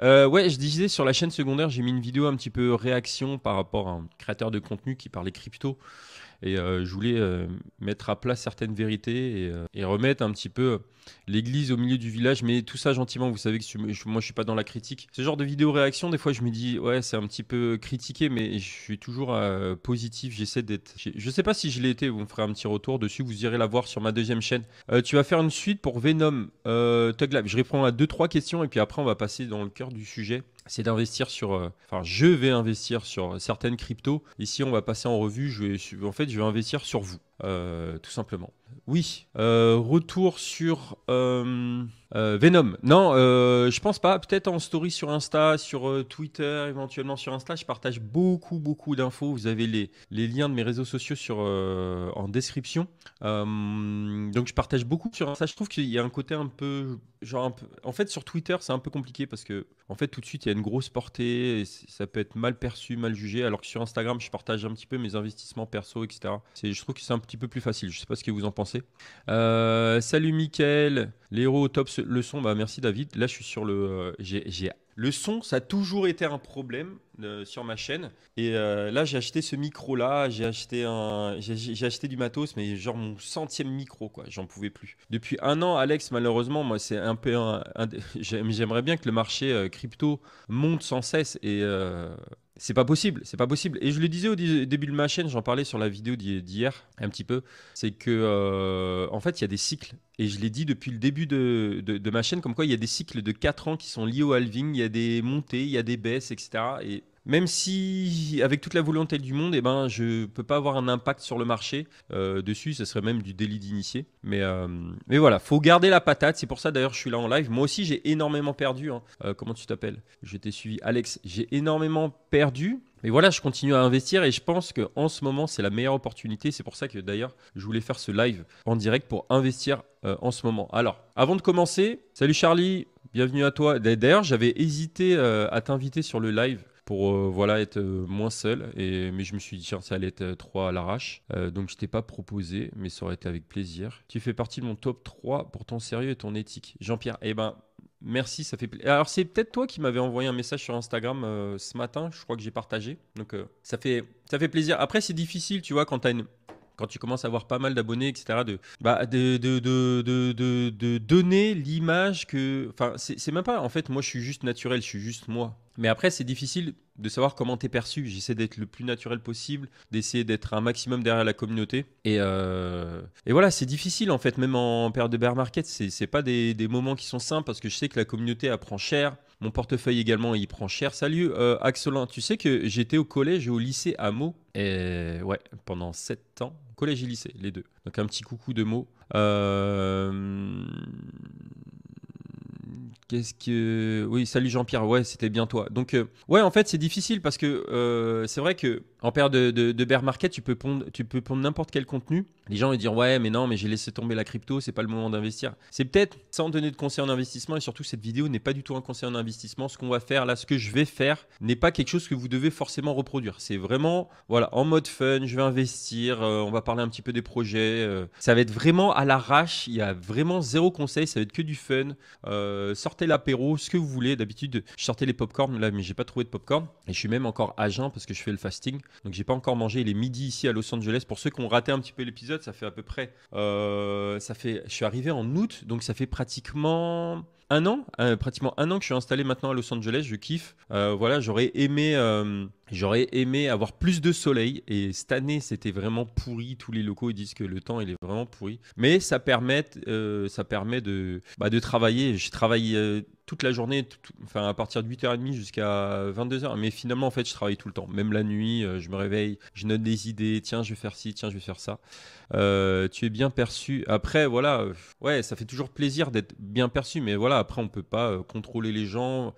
Ouais, je disais sur la chaîne secondaire, j'ai mis une vidéo un petit peu réaction par rapport à un créateur de contenu qui parlait crypto. Et je voulais mettre à plat certaines vérités et remettre un petit peu l'église au milieu du village, mais tout ça gentiment. Vous savez que moi, je suis pas dans la critique. Ce genre de vidéo réaction, des fois, je me dis, ouais, c'est un petit peu critiqué, mais je suis toujours positif. J'essaie d'être. Je sais pas si je l'ai été. Vous me ferez un petit retour dessus. Vous irez la voir sur ma deuxième chaîne. Tu vas faire une suite pour Venom, Thug Life. Je réponds à deux, trois questions et puis après, on va passer dans le cœur du sujet. C'est d'investir sur. Enfin, je vais investir sur certaines cryptos. Ici, on va passer en revue. En fait, je vais investir sur vous, tout simplement. Oui. Retour sur Venom. Non, je pense pas. Peut-être en story sur Insta, sur Twitter, éventuellement sur Insta. Je partage beaucoup, beaucoup d'infos. Vous avez les liens de mes réseaux sociaux en description. Donc, je partage beaucoup sur Insta. Je trouve qu'il y a un côté un peu. En fait, sur Twitter, c'est un peu compliqué parce que, en fait, tout de suite, il y a une grosse portée et ça peut être mal perçu, mal jugé. Alors que sur Instagram, je partage un petit peu mes investissements perso, etc. Je trouve que c'est un petit peu plus facile. Je sais pas ce que vous en pensez. Salut Mickaël, les héros au top le son. Bah merci David. Là, je suis sur le son, ça a toujours été un problème sur ma chaîne. Et là, j'ai acheté ce micro-là. J'ai acheté du matos, mais genre mon centième micro, quoi. J'en pouvais plus. Depuis un an, Alex, malheureusement, moi, c'est un peu j'aimerais bien que le marché crypto monte sans cesse et c'est pas possible, c'est pas possible. Et je le disais au début de ma chaîne, j'en parlais sur la vidéo d'hier un petit peu, c'est que en fait il y a des cycles. Et je l'ai dit depuis le début de ma chaîne, comme quoi il y a des cycles de 4 ans qui sont liés au halving, il y a des montées, il y a des baisses, etc. Et même si, avec toute la volonté du monde, eh ben, je peux pas avoir un impact sur le marché dessus, ce serait même du délit d'initié. Mais voilà, faut garder la patate. C'est pour ça d'ailleurs je suis là en live. Moi aussi j'ai énormément perdu, hein. Comment tu t'appelles? Je t'ai suivi, Alex. J'ai énormément perdu. Mais voilà, je continue à investir et je pense qu'en ce moment, c'est la meilleure opportunité. C'est pour ça que d'ailleurs, je voulais faire ce live en direct pour investir en ce moment. Alors, avant de commencer, salut Charlie, bienvenue à toi. D'ailleurs, j'avais hésité à t'inviter sur le live pour voilà, être moins seul. Mais je me suis dit, tiens, ça allait être trop à l'arrache. Donc, je t'ai pas proposé, mais ça aurait été avec plaisir. Tu fais partie de mon top 3 pour ton sérieux et ton éthique. Jean-Pierre, eh ben, merci, ça fait plaisir. Alors, c'est peut-être toi qui m'avais envoyé un message sur Instagram ce matin, je crois que j'ai partagé. Donc, ça fait plaisir. Après, c'est difficile, tu vois, quand tu commences à avoir pas mal d'abonnés, etc., de donner l'image que. Enfin, c'est même pas. En fait, moi, je suis juste naturel, je suis juste moi. Mais après, c'est difficile de savoir comment t'es perçu. J'essaie d'être le plus naturel possible, d'essayer d'être un maximum derrière la communauté. Et voilà, c'est difficile en fait, même en période de bear market, c'est pas des moments qui sont simples parce que je sais que la communauté apprend cher. Mon portefeuille également, il prend cher. Salut Axolin, tu sais que j'étais au collège et au lycée à Meaux. Et ouais, pendant 7 ans. Collège et lycée, les deux. Donc un petit coucou de Meaux. Qu'est-ce que. Oui, salut Jean-Pierre, ouais, c'était bien toi. Donc, ouais, en fait, c'est difficile parce que c'est vrai que en période de bear market, tu peux pondre n'importe quel contenu. Les gens vont dire, ouais, mais non, mais j'ai laissé tomber la crypto, c'est pas le moment d'investir. C'est peut-être sans donner de conseil en investissement et surtout, cette vidéo n'est pas du tout un conseil en investissement. Ce qu'on va faire là, ce que je vais faire, n'est pas quelque chose que vous devez forcément reproduire. C'est vraiment, voilà, en mode fun, je vais investir, on va parler un petit peu des projets. Ça va être vraiment à l'arrache, il y a vraiment zéro conseil, ça va être que du fun. Sortez l'apéro, ce que vous voulez. D'habitude, je sortais les popcorn là, mais j'ai pas trouvé de popcorn. Et je suis même encore à jeun parce que je fais le fasting. Donc j'ai pas encore mangé. Il est midi ici à Los Angeles. Pour ceux qui ont raté un petit peu l'épisode, ça fait à peu près. Je suis arrivé en août, donc ça fait pratiquement un an, pratiquement un an que je suis installé maintenant à Los Angeles. Je kiffe. Voilà, J'aurais aimé avoir plus de soleil et cette année c'était vraiment pourri. Tous les locaux ils disent que le temps il est vraiment pourri. Mais ça permet de travailler. Je travaille toute la journée, enfin à partir de 8h30 jusqu'à 22h. Mais finalement en fait je travaille tout le temps. Même la nuit, je me réveille, je note des idées. Tiens je vais faire ci, tiens je vais faire ça. Tu es bien perçu. Après voilà, ouais ça fait toujours plaisir d'être bien perçu. Mais voilà après on peut pas contrôler les gens.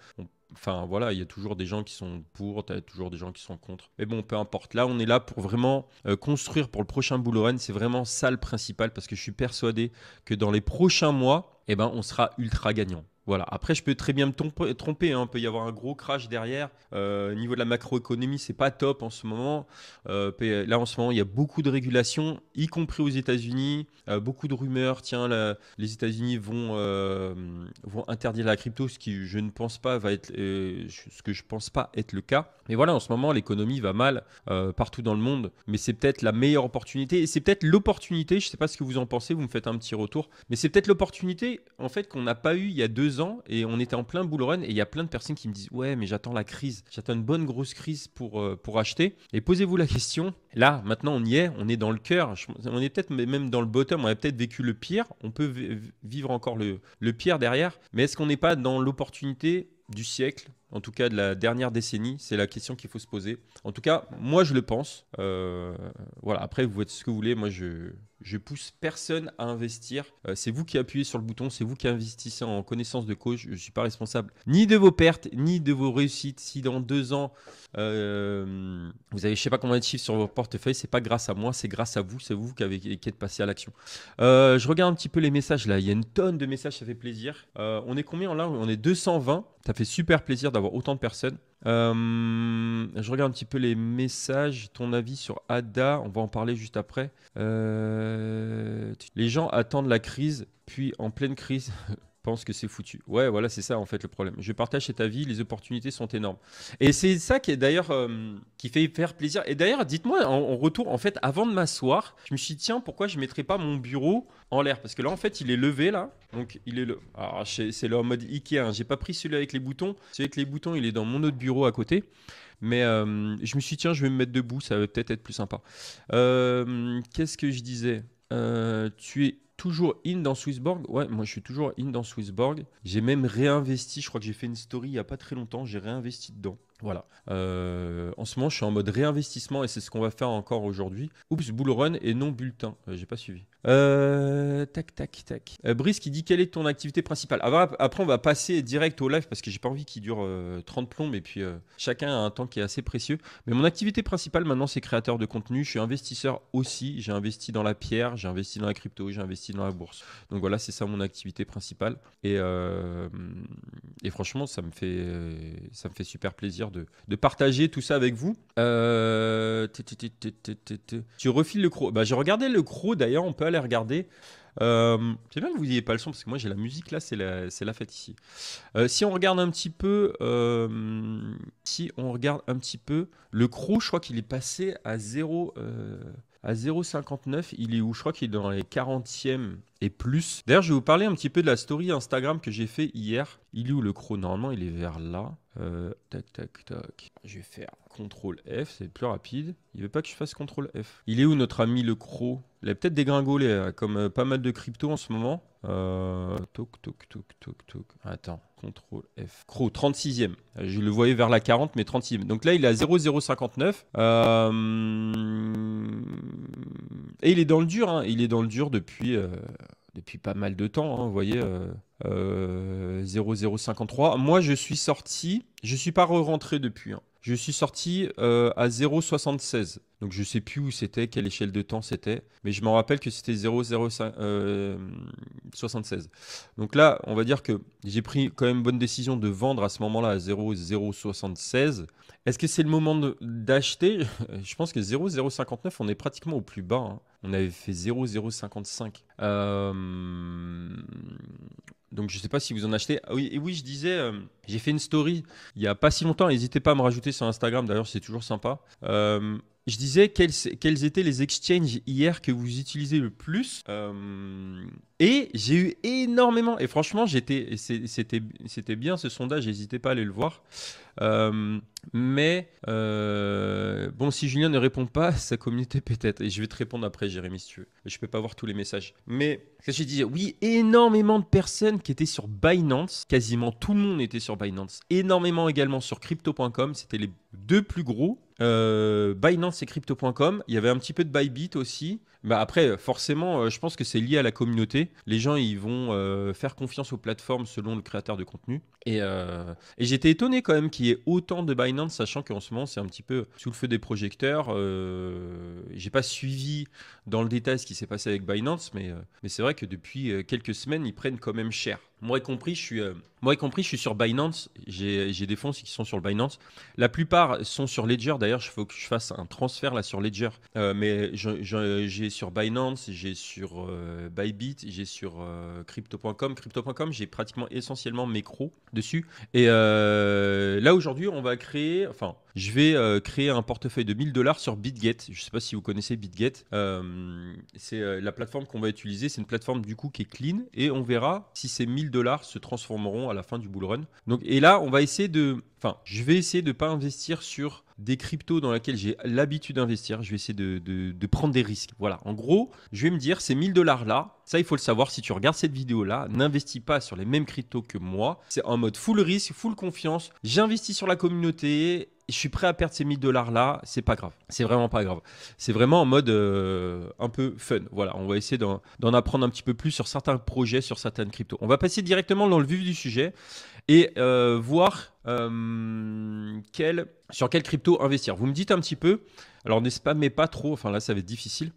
Enfin voilà, il y a toujours des gens qui sont pour, tu as toujours des gens qui sont contre. Mais bon, peu importe. Là, on est là pour vraiment construire pour le prochain Bull Run. C'est vraiment ça le principal parce que je suis persuadé que dans les prochains mois, eh ben, on sera ultra gagnant. Voilà. Après, je peux très bien me tromper, hein. Il peut y avoir un gros crash derrière. Au niveau de la macroéconomie, c'est pas top en ce moment. Là, en ce moment, il y a beaucoup de régulations, y compris aux États-Unis. Beaucoup de rumeurs. Tiens, les États-Unis vont interdire la crypto, ce qui, je ne pense pas, va être, ce que je pense pas être le cas. Mais voilà, en ce moment, l'économie va mal partout dans le monde. Mais c'est peut-être la meilleure opportunité. Et c'est peut-être l'opportunité. Je sais pas ce que vous en pensez. Vous me faites un petit retour. Mais c'est peut-être l'opportunité, en fait, qu'on n'a pas eu il y a 2 ans et on était en plein bull run et il y a plein de personnes qui me disent ouais mais j'attends la crise, j'attends une bonne grosse crise pour acheter. Et posez-vous la question, là maintenant on est dans le cœur, on est peut-être même dans le bottom, on a peut-être vécu le pire, on peut vivre encore le pire derrière, mais est-ce qu'on n'est pas dans l'opportunité du siècle, en tout cas de la dernière décennie? C'est la question qu'il faut se poser. En tout cas, moi je le pense. Voilà, après vous faites ce que vous voulez, moi je pousse personne à investir. C'est vous qui appuyez sur le bouton, c'est vous qui investissez en connaissance de cause. Je ne suis pas responsable ni de vos pertes, ni de vos réussites. Si dans 2 ans, vous avez je sais pas combien de chiffres sur votre portefeuille, c'est pas grâce à moi, c'est grâce à vous. C'est vous qui êtes passé à l'action. Je regarde un petit peu les messages là. Il y a une tonne de messages, ça fait plaisir. On est combien là? On est 220. Ça fait super plaisir d'avoir autant de personnes. Je regarde un petit peu les messages. Ton avis sur ADA, on va en parler juste après. Les gens attendent la crise, puis en pleine crise, pensent que c'est foutu. Ouais, voilà, c'est ça en fait le problème. Je partage cet avis, les opportunités sont énormes. Et c'est ça qui est d'ailleurs qui fait faire plaisir. Et d'ailleurs, dites-moi en retour, en fait, avant de m'asseoir, je me suis dit, tiens, pourquoi je ne mettrais pas mon bureau en l'air? Parce que là, en fait, il est levé là. Donc, il est le. Alors, c'est le en mode Ikea. Hein. J'ai pas pris celui avec les boutons. Celui avec les boutons, il est dans mon autre bureau à côté. Mais je me suis dit, tiens, je vais me mettre debout, ça va peut-être être plus sympa. Qu'est-ce que je disais? Tu es toujours in dans Swissborg? Ouais, moi je suis toujours in dans Swissborg. J'ai même réinvesti, je crois que j'ai fait une story il n'y a pas très longtemps, j'ai réinvesti dedans. Voilà. En ce moment, je suis en mode réinvestissement et c'est ce qu'on va faire encore aujourd'hui. Oups, bull run et non bulletin. J'ai pas suivi. Tac, tac, tac. Brice qui dit quelle est ton activité principale? Après, on va passer direct au live parce que j'ai pas envie qu'il dure 30 plombes et puis chacun a un temps qui est assez précieux. Mais mon activité principale maintenant, c'est créateur de contenu. Je suis investisseur aussi. J'ai investi dans la pierre, j'ai investi dans la crypto, j'ai investi dans la bourse. Donc voilà, c'est ça mon activité principale. Et franchement, ça me fait super plaisir de partager tout ça avec vous. Tu refiles le croc. Bah, j'ai regardé le croc d'ailleurs, on peut aller regarder. C'est bien que vous n'ayez pas le son parce que moi j'ai la musique là, c'est la fête ici. Si on regarde un petit peu, le croc, je crois qu'il est passé à 0,59. Il est où? Je crois qu'il est dans les 40e et plus. D'ailleurs, je vais vous parler un petit peu de la story Instagram que j'ai fait hier. Il est où le croc? Normalement, il est vers là. Tac, tac, tac. Je vais faire CTRL F, c'est plus rapide. Il veut pas que je fasse CTRL F. Il est où notre ami le croc? Il a peut-être dégringolé, comme pas mal de crypto en ce moment. Toc, toc, toc, toc, toc. Attends, CTRL F. Croc, 36e. Je le voyais vers la 40, mais 36e. Donc là, il est à 0,059. Et il est dans le dur, hein. Il est dans le dur depuis pas mal de temps, hein. Vous voyez, 0,053. Moi, je suis sorti. Je suis pas rentré depuis. Hein. Je suis sorti à 0,76. Donc je sais plus où c'était, quelle échelle de temps c'était, mais je m'en rappelle que c'était 0,076. Donc là, on va dire que j'ai pris quand même bonne décision de vendre à ce moment-là à 0,076. Est-ce que c'est le moment d'acheter? Je pense que 0,059, on est pratiquement au plus bas. Hein. On avait fait 0,055. Donc je ne sais pas si vous en achetez. Ah oui, et oui, je disais, j'ai fait une story il n'y a pas si longtemps. N'hésitez pas à me rajouter sur Instagram, d'ailleurs, c'est toujours sympa. Je disais quels étaient les exchanges hier que vous utilisez le plus. Et j'ai eu énormément. Et franchement, c'était bien ce sondage, n'hésitez pas à aller le voir. Bon, si Julien ne répond pas, sa communauté peut-être. Et je vais te répondre après, Jérémy, si tu veux. Je ne peux pas voir tous les messages. Mais ce que je disais, oui, énormément de personnes qui étaient sur Binance. Quasiment tout le monde était sur Binance. Énormément également sur Crypto.com. C'était les deux plus gros. Binance et Crypto.com. Il y avait un petit peu de Bybit aussi. Bah après, forcément, je pense que c'est lié à la communauté. Les gens, ils vont faire confiance aux plateformes selon le créateur de contenu. Et j'étais étonné quand même qu'il y ait autant de Binance, sachant qu'en ce moment, c'est un petit peu sous le feu des projecteurs. J'ai pas suivi dans le détail ce qui s'est passé avec Binance, mais c'est vrai que depuis quelques semaines, ils prennent quand même cher. Moi y compris, je suis sur Binance. J'ai des fonds qui sont sur le Binance. La plupart sont sur Ledger. D'ailleurs, il faut que je fasse un transfert là sur Ledger. Mais j'ai sur Binance, j'ai sur Bybit, j'ai sur Crypto.com. Crypto.com, j'ai pratiquement essentiellement mes crocs dessus. Et là aujourd'hui, je vais créer un portefeuille de 1000 $ sur BitGet. Je ne sais pas si vous connaissez BitGet. C'est la plateforme qu'on va utiliser. C'est une plateforme du coup qui est clean et on verra si ces 1000 $ se transformeront à la fin du bull run. Donc, et là, je vais essayer de ne pas investir sur des cryptos dans lesquels j'ai l'habitude d'investir. Je vais essayer de prendre des risques. Voilà, en gros, je vais me dire, ces 1000 $ là, ça il faut le savoir, si tu regardes cette vidéo là, n'investis pas sur les mêmes cryptos que moi. C'est en mode full risque, full confiance. J'investis sur la communauté. Je suis prêt à perdre ces 1000 $ là, c'est pas grave. C'est vraiment pas grave. C'est vraiment en mode un peu fun. Voilà, on va essayer d'en apprendre un petit peu plus sur certains projets, sur certaines cryptos. On va passer directement dans le vif du sujet et voir sur quelle crypto investir. Vous me dites un petit peu, alors ne spammez pas trop, enfin là ça va être difficile,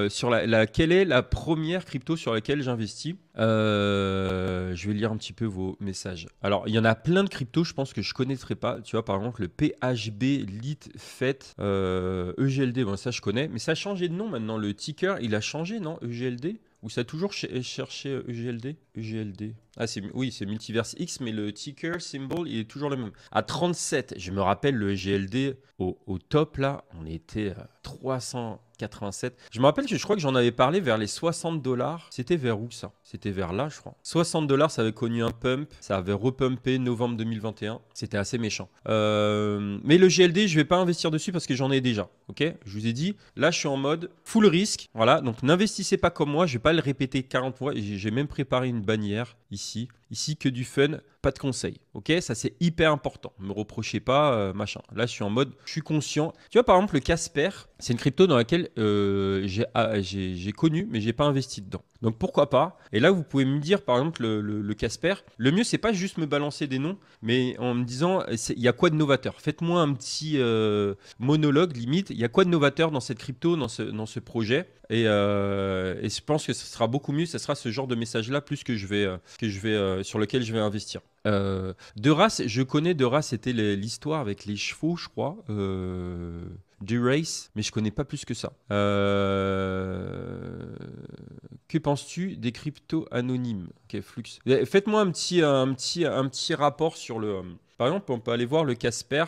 sur quelle est la première crypto sur laquelle j'investis. Je vais lire un petit peu vos messages. Alors il y en a plein de cryptos, je pense que je ne connaîtrais pas. Tu vois par exemple le PHB Lite FET EGLD, bon ça je connais, mais ça a changé de nom maintenant. Le ticker il a changé, non? EGLD? Ou ça a toujours cherché EGLD? EGLD. Ah, oui, c'est Multiverse X, mais le ticker symbol, il est toujours le même. À 37, je me rappelle le EGLD au top, là, on était à 387. Je me rappelle que je crois que j'en avais parlé vers les 60 $. C'était vers où ça? C'était vers là, je crois. 60 $, ça avait connu un pump. Ça avait repumpé novembre 2021. C'était assez méchant. Mais le GLD, je vais pas investir dessus parce que j'en ai déjà. Ok? Je vous ai dit, là, je suis en mode full risque. Voilà, donc n'investissez pas comme moi. Je vais pas le répéter 40 fois. J'ai même préparé une bannière ici. Ici, que du fun, pas de conseils. Ok, ça c'est hyper important. Ne me reprochez pas, machin. Là, je suis en mode, je suis conscient. Tu vois, par exemple, le Casper, c'est une crypto dans laquelle j'ai connu, mais j'ai pas investi dedans. Donc pourquoi pas? Et là, vous pouvez me dire, par exemple, le Casper. Le mieux, c'est pas juste me balancer des noms, mais en me disant, il y a quoi de novateur? Faites-moi un petit monologue, limite. Il y a quoi de novateur dans cette crypto, dans ce projet? Et je pense que ce sera beaucoup mieux. Ce sera ce genre de message-là, plus que sur lequel je vais investir. De race, je connais de race, c'était l'histoire avec les chevaux, je crois. Du race, mais je connais pas plus que ça. Que penses-tu des cryptos anonymes? Ok, Flux. Faites-moi un petit rapport sur le. Par exemple, on peut aller voir le Casper.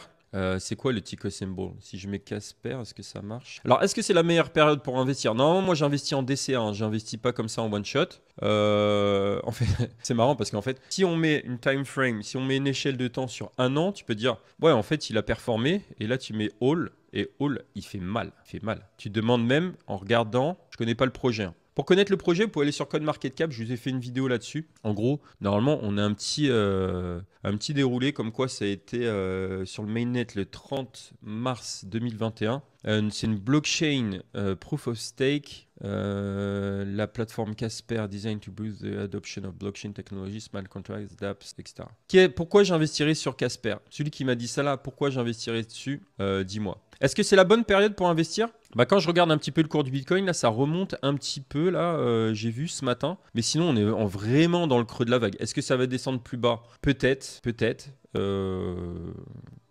C'est quoi le ticker symbol? Si je mets Casper, est-ce que ça marche? Alors, est-ce que c'est la meilleure période pour investir? Non, moi j'investis en DCA, hein. J'investis pas comme ça en one shot. En fait, c'est marrant parce qu'en fait, si on met une time frame, si on met une échelle de temps sur un an, tu peux dire, ouais, en fait, il a performé. Et là, tu mets all. Et all, il fait mal. Tu demandes même en regardant, je connais pas le projet, hein. Pour connaître le projet, vous pouvez aller sur CoinMarketCap. Je vous ai fait une vidéo là-dessus. En gros, normalement, on a un petit déroulé comme quoi ça a été sur le mainnet le 30 mars 2021. C'est une blockchain proof of stake. La plateforme Casper designed to boost the adoption of blockchain technology, smart contracts, dApps, etc. Pourquoi j'investirais sur Casper? Celui qui m'a dit ça là, pourquoi j'investirais dessus? Dis-moi. Est-ce que c'est la bonne période pour investir? Quand je regarde un petit peu le cours du Bitcoin, là, ça remonte un petit peu, là, j'ai vu ce matin. Mais sinon, on est vraiment dans le creux de la vague. Est-ce que ça va descendre plus bas? Peut-être.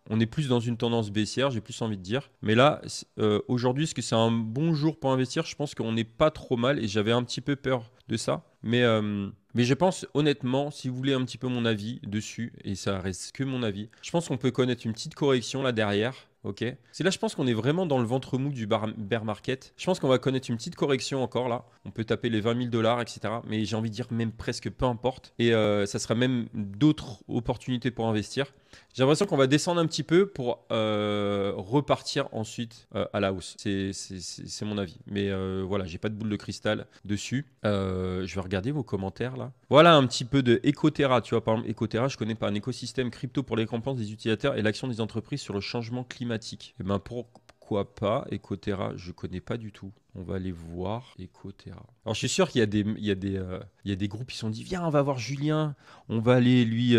On est plus dans une tendance baissière, j'ai plus envie de dire. Mais là, aujourd'hui, est-ce que c'est un bon jour pour investir? Je pense qu'on n'est pas trop mal et j'avais un petit peu peur de ça. Mais je pense honnêtement, si vous voulez un petit peu mon avis dessus, et ça reste que mon avis, je pense qu'on peut connaître une petite correction là derrière. Ok. C'est là, je pense qu'on est vraiment dans le ventre mou du bear market. Je pense qu'on va connaître une petite correction encore là. On peut taper les 20 000 $, etc. Mais j'ai envie de dire même presque peu importe. Et ça sera même d'autres opportunités pour investir. J'ai l'impression qu'on va descendre un petit peu pour repartir ensuite à la hausse. C'est mon avis. Mais voilà, j'ai pas de boule de cristal dessus. Je vais regarder vos commentaires là. Voilà un petit peu de Ecotera. Tu vois, par exemple, Ecotera, je connais pas, un écosystème crypto pour les récompenses des utilisateurs et l'action des entreprises sur le changement climatique. Et ben pourquoi pas? Ecotera, je connais pas du tout. On va aller voir Ecotera. Alors je suis sûr qu'il y a des groupes qui se sont dit viens, on va voir Julien, on va aller lui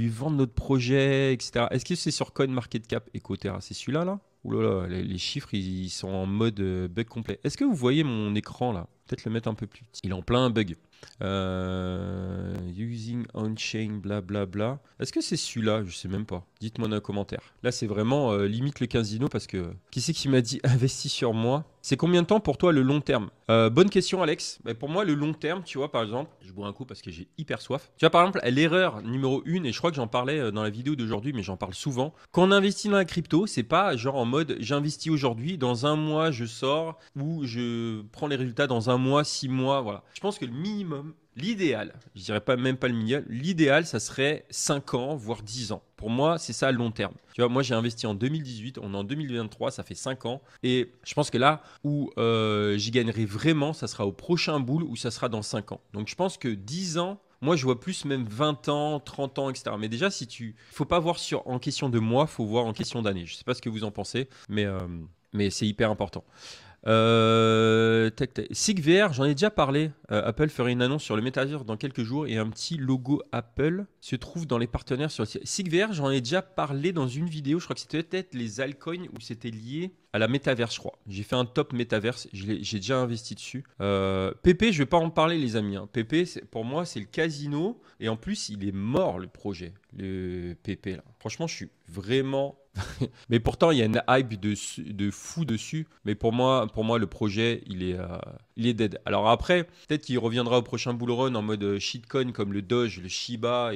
vendre notre projet, etc. Est-ce que c'est sur CoinMarketCap Ecotera? C'est celui-là là? Ouh là là, les chiffres ils sont en mode bug complet. Est-ce que vous voyez mon écran là? peut-être le mettre un peu plus petit. Il est en plein bug. Using on-chain, blablabla. Est-ce que c'est celui-là? Je sais même pas. Dites-moi dans les commentaires. Là, c'est vraiment limite le casino parce que qui c'est qui m'a dit investis sur moi? C'est combien de temps pour toi le long terme? Bonne question, Alex. Pour moi, le long terme, tu vois, par exemple, je bois un coup parce que j'ai hyper soif. Tu vois, par exemple, l'erreur numéro 1, et je crois que j'en parlais dans la vidéo d'aujourd'hui, mais j'en parle souvent. Quand on investit dans la crypto, c'est pas genre en mode j'investis aujourd'hui, dans un mois je sors ou je prends les résultats dans un mois, 6 mois, voilà. Je pense que le minimum, l'idéal, je dirais pas même pas le minimum, l'idéal, ça serait 5 ans, voire 10 ans. Pour moi, c'est ça le long terme. Tu vois, moi, j'ai investi en 2018, on est en 2023, ça fait 5 ans. Et je pense que là où j'y gagnerai vraiment, ça sera au prochain bull ou ça sera dans 5 ans. Donc, je pense que 10 ans, moi, je vois plus même 20 ans, 30 ans, etc. Mais déjà, faut pas voir en question de mois, faut voir en question d'années. Je sais pas ce que vous en pensez, mais c'est hyper important. SigVR, j'en ai déjà parlé. Apple ferait une annonce sur le métavers dans quelques jours et un petit logo Apple se trouve dans les partenaires sur le site. SigVR, j'en ai déjà parlé dans une vidéo. Je crois que c'était peut-être les altcoins où c'était lié à la métaverse, je crois. J'ai fait un top métaverse, j'ai déjà investi dessus. PP, je vais pas en parler, les amis. PP, pour moi, c'est le casino. Et en plus, il est mort, le projet, le PP. Là. Franchement, je suis vraiment... Mais pourtant, il y a une hype de fou dessus. Mais pour moi, le projet, il est dead. Alors après, peut-être qu'il reviendra au prochain bull run en mode shitcoin comme le Doge, le Shiba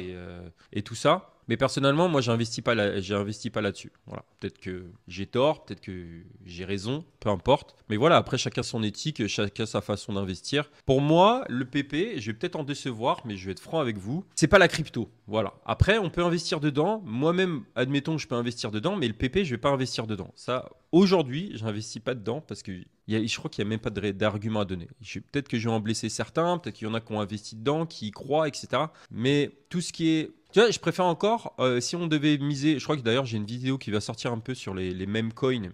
et tout ça. Mais personnellement, moi, j'investis pas là-dessus. Voilà. Peut-être que j'ai tort, peut-être que j'ai raison, peu importe. Mais voilà, après, chacun son éthique, chacun sa façon d'investir. Pour moi, le PP, je vais peut-être en décevoir, mais je vais être franc avec vous. C'est pas la crypto. Voilà. Après, on peut investir dedans. Moi-même, admettons que je peux investir dedans, mais le PP, je vais pas investir dedans. Ça, aujourd'hui, j'investis pas dedans parce que je crois qu'il n'y a même pas d'argument à donner. Peut-être que je vais en blesser certains, peut-être qu'il y en a qui ont investi dedans, qui y croient, etc. Mais tout ce qui est... Tu vois, je préfère encore, si on devait miser, je crois que d'ailleurs j'ai une vidéo qui va sortir un peu sur les mêmes coins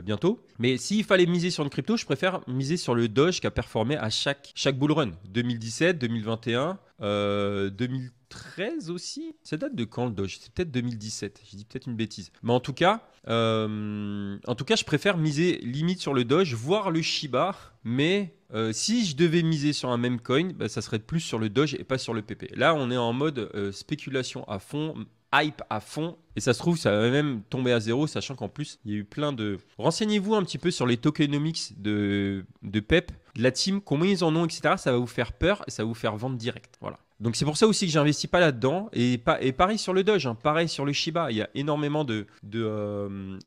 bientôt. Mais s'il fallait miser sur une crypto, je préfère miser sur le Doge qui a performé à chaque bull run. 2017, 2021, 2013 aussi. Ça date de quand le Doge? C'est peut-être 2017. J'ai dit peut-être une bêtise. Mais en tout cas, je préfère miser limite sur le Doge, voire le Shiba. Mais si je devais miser sur un même coin, ça serait plus sur le Doge et pas sur le PP. Là, on est en mode spéculation à fond, hype à fond. Et ça se trouve, ça va même tomber à zéro, sachant qu'en plus, il y a eu plein de... Renseignez-vous un petit peu sur les tokenomics de PEP, de la team, combien ils en ont, etc. Ça va vous faire peur et ça va vous faire vendre direct. Voilà. Donc c'est pour ça aussi que j'investis pas là-dedans. Et pareil sur le Doge, pareil sur le Shiba. Il y a énormément de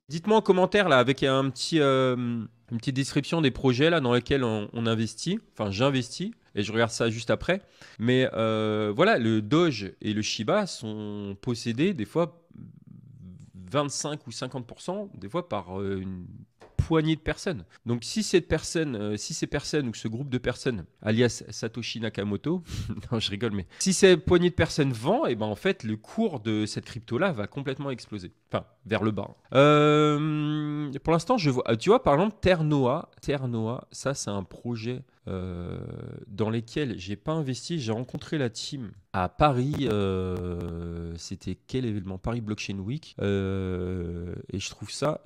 Dites-moi en commentaire, là, avec une petite description des projets là, dans lesquels on investit. Enfin, j'investis. Et je regarde ça juste après. Mais voilà, le Doge et le Shiba sont possédés des fois 25 ou 50%, des fois par une poignée de personnes. Donc si ces personnes ou ce groupe de personnes, alias Satoshi Nakamoto, non je rigole, mais si ces poignées de personnes vend, et ben en fait le cours de cette crypto-là va complètement exploser. Enfin, vers le bas. Pour l'instant, je vois, tu vois, par exemple, Terre Noah, ça c'est un projet dans lequel j'ai pas investi. J'ai rencontré la team à Paris. C'était quel événement? Paris Blockchain Week. Et je trouve ça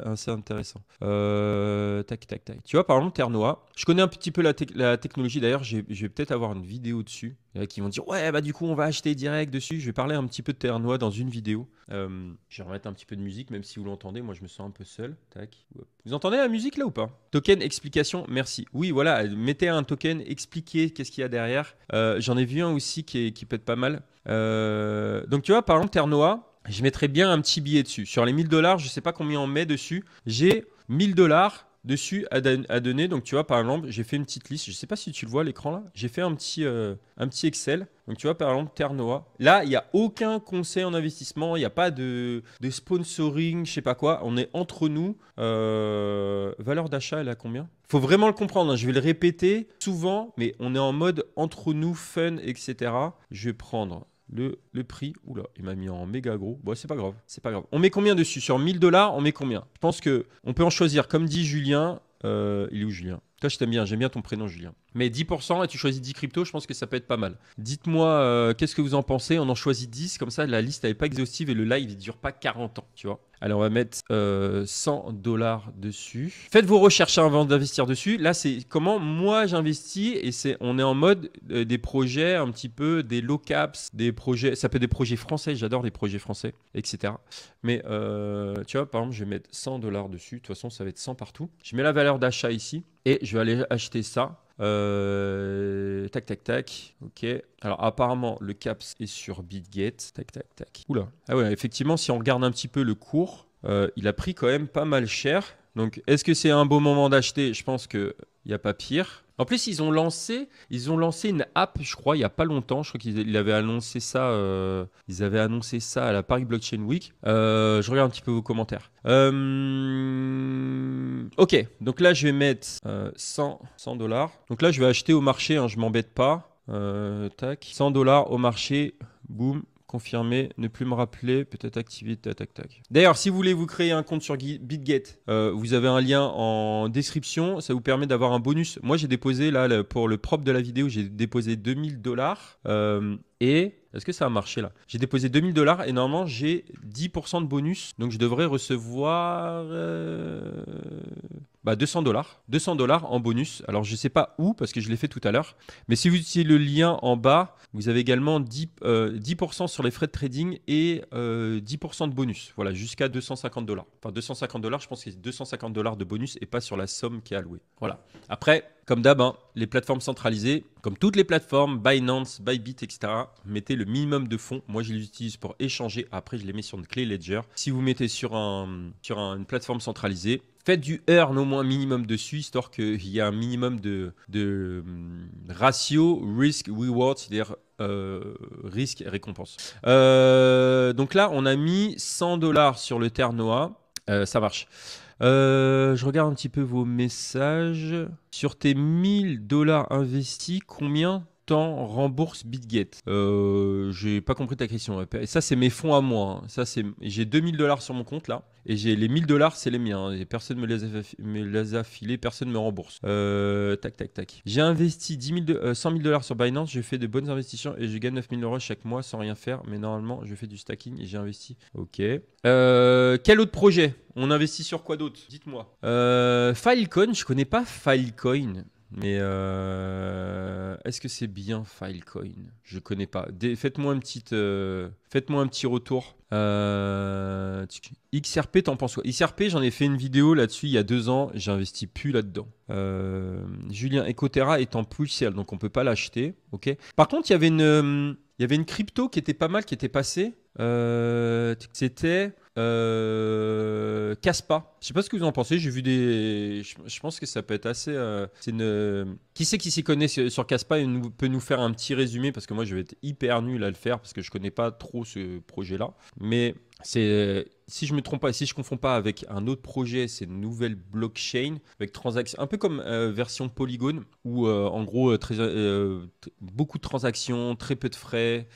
assez intéressant. Tac. Tu vois, par exemple, Terre Noah. Je connais un petit peu la technologie. D'ailleurs, je vais peut-être avoir une vidéo dessus. Qui vont dire ouais, bah du coup, on va acheter direct dessus. Je vais parler un petit peu de Terre Noah dans une vidéo. Je vais remettre un petit peu de musique, même si vous l'entendez. Moi, je me sens un peu seul. Tac. Vous entendez la musique là ou pas? Token explication, merci. Oui, voilà, mettez un token, expliquez qu'est-ce qu'il y a derrière. J'en ai vu un aussi qui peut être pas mal. Donc, tu vois, par exemple, Terre Noah, je mettrais bien un petit billet dessus. Sur les 1000 $, je sais pas combien on met dessus. J'ai 1000 $ dessus à donner. Donc, tu vois, par exemple, j'ai fait une petite liste. Je ne sais pas si tu le vois à l'écran là. J'ai fait un petit Excel. Donc, tu vois, par exemple, Terre Noah. Là, il n'y a aucun conseil en investissement. Il n'y a pas de sponsoring, je ne sais pas quoi. On est entre nous. Valeur d'achat, elle a combien? Il faut vraiment le comprendre. Hein. Je vais le répéter souvent, mais on est en mode entre nous, fun, etc. Je vais prendre le prix. Oula, il m'a mis en méga gros. Bon, c'est pas grave. On met combien dessus? Sur 1000 $, on met combien? Je pense qu'on peut en choisir. Comme dit Julien. Il est où Julien? Toi, je t'aime bien. J'aime bien ton prénom, Julien. Mais 10% et tu choisis 10 cryptos, je pense que ça peut être pas mal. Dites-moi qu'est-ce que vous en pensez. On en choisit 10. Comme ça, la liste n'est pas exhaustive et le live, il dure pas 40 ans. Tu vois. Allez, on va mettre 100 $ dessus. Faites vos recherches avant d'investir dessus. Là, c'est comment moi j'investis et on est en mode des projets un petit peu, des low caps, des projets, ça peut être des projets français, j'adore les projets français, etc. Mais tu vois, par exemple, je vais mettre 100 $ dessus. De toute façon, ça va être 100 partout. Je mets la valeur d'achat ici et je vais aller acheter ça. Tac, tac, tac. Ok. Alors, apparemment, le CAPS est sur BitGet. Tac, tac, tac. Oula. Ah ouais, effectivement, si on regarde un petit peu le cours, il a pris quand même pas mal cher. Donc, est-ce que c'est un beau moment d'acheter? Je pense qu'il n'y a pas pire. En plus, ils ont lancé une app, je crois, il n'y a pas longtemps. Je crois qu'ils avaient annoncé ça. Ils avaient annoncé ça à la Paris Blockchain Week. Je regarde un petit peu vos commentaires. Ok, donc là, je vais mettre 100 $. Donc là, je vais acheter au marché, hein, je m'embête pas. Tac, 100 $ au marché. Boum. Confirmer, ne plus me rappeler, peut-être activer, tac, tac, tac. D'ailleurs, si vous voulez vous créer un compte sur BitGet, vous avez un lien en description, ça vous permet d'avoir un bonus. Moi, j'ai déposé, là, pour le propre de la vidéo, j'ai déposé 2000 $. Et est-ce que ça a marché là? J'ai déposé 2000 $ et normalement, j'ai 10% de bonus. Donc, je devrais recevoir 200 $. 200 $ en bonus. Alors, je ne sais pas où parce que je l'ai fait tout à l'heure. Mais si vous utilisez le lien en bas, vous avez également 10% sur les frais de trading et 10% de bonus. Voilà, jusqu'à 250 $. Enfin, 250 $, je pense que c'est 250 $ de bonus et pas sur la somme qui est allouée. Voilà. Après, comme d'hab, hein, les plateformes centralisées, comme toutes les plateformes, Binance, Bybit, etc., mettez le minimum de fonds. Moi, je les utilise pour échanger. Après, je les mets sur une clé Ledger. Si vous mettez sur une plateforme centralisée, faites du earn au moins minimum dessus, histoire qu'il y ait un minimum de ratio risk-reward, c'est-à-dire risque et récompense. Donc là, on a mis 100 $ sur le Ternoa. Ça marche. Je regarde un petit peu vos messages. Sur tes 1000 $ investis, combien t'en rembourse BitGet? J'ai pas compris ta question. Et ça, c'est mes fonds à moi. Hein. Ça, j'ai 2000 $ sur mon compte là. Et j'ai les 1000 $, c'est les miens. Et personne me les a filés, personne me rembourse. Tac, tac, tac. J'ai investi 100 000 $ sur Binance. J'ai fait de bonnes investissements et je gagne 9000 € chaque mois sans rien faire. Mais normalement, je fais du stacking et j'ai investi. Ok. Quel autre projet? On investit sur quoi d'autre? Dites-moi. Filecoin, je connais pas Filecoin. Mais est-ce que c'est bien Filecoin? Je connais pas. Faites-moi un petit retour. XRP, t'en penses quoi? XRP, j'en ai fait une vidéo là-dessus il y a 2 ans. J'ai investi plus là-dedans. Julien, Ecotera est en pre-sale, donc on peut pas l'acheter. Ok. Par contre, il y avait une crypto qui était pas mal, qui était passée. C'était Kaspa. Je sais pas ce que vous en pensez. J'ai vu je pense que ça peut être assez. Qui c'est qui s'y connaît sur Kaspa et peut nous faire un petit résumé parce que moi je vais être hyper nul à le faire parce que je connais pas trop ce projet-là. Mais si je me trompe pas, si je confonds pas avec un autre projet, c'est une nouvelle blockchain avec transactions, un peu comme version Polygon où en gros beaucoup de transactions, très peu de frais.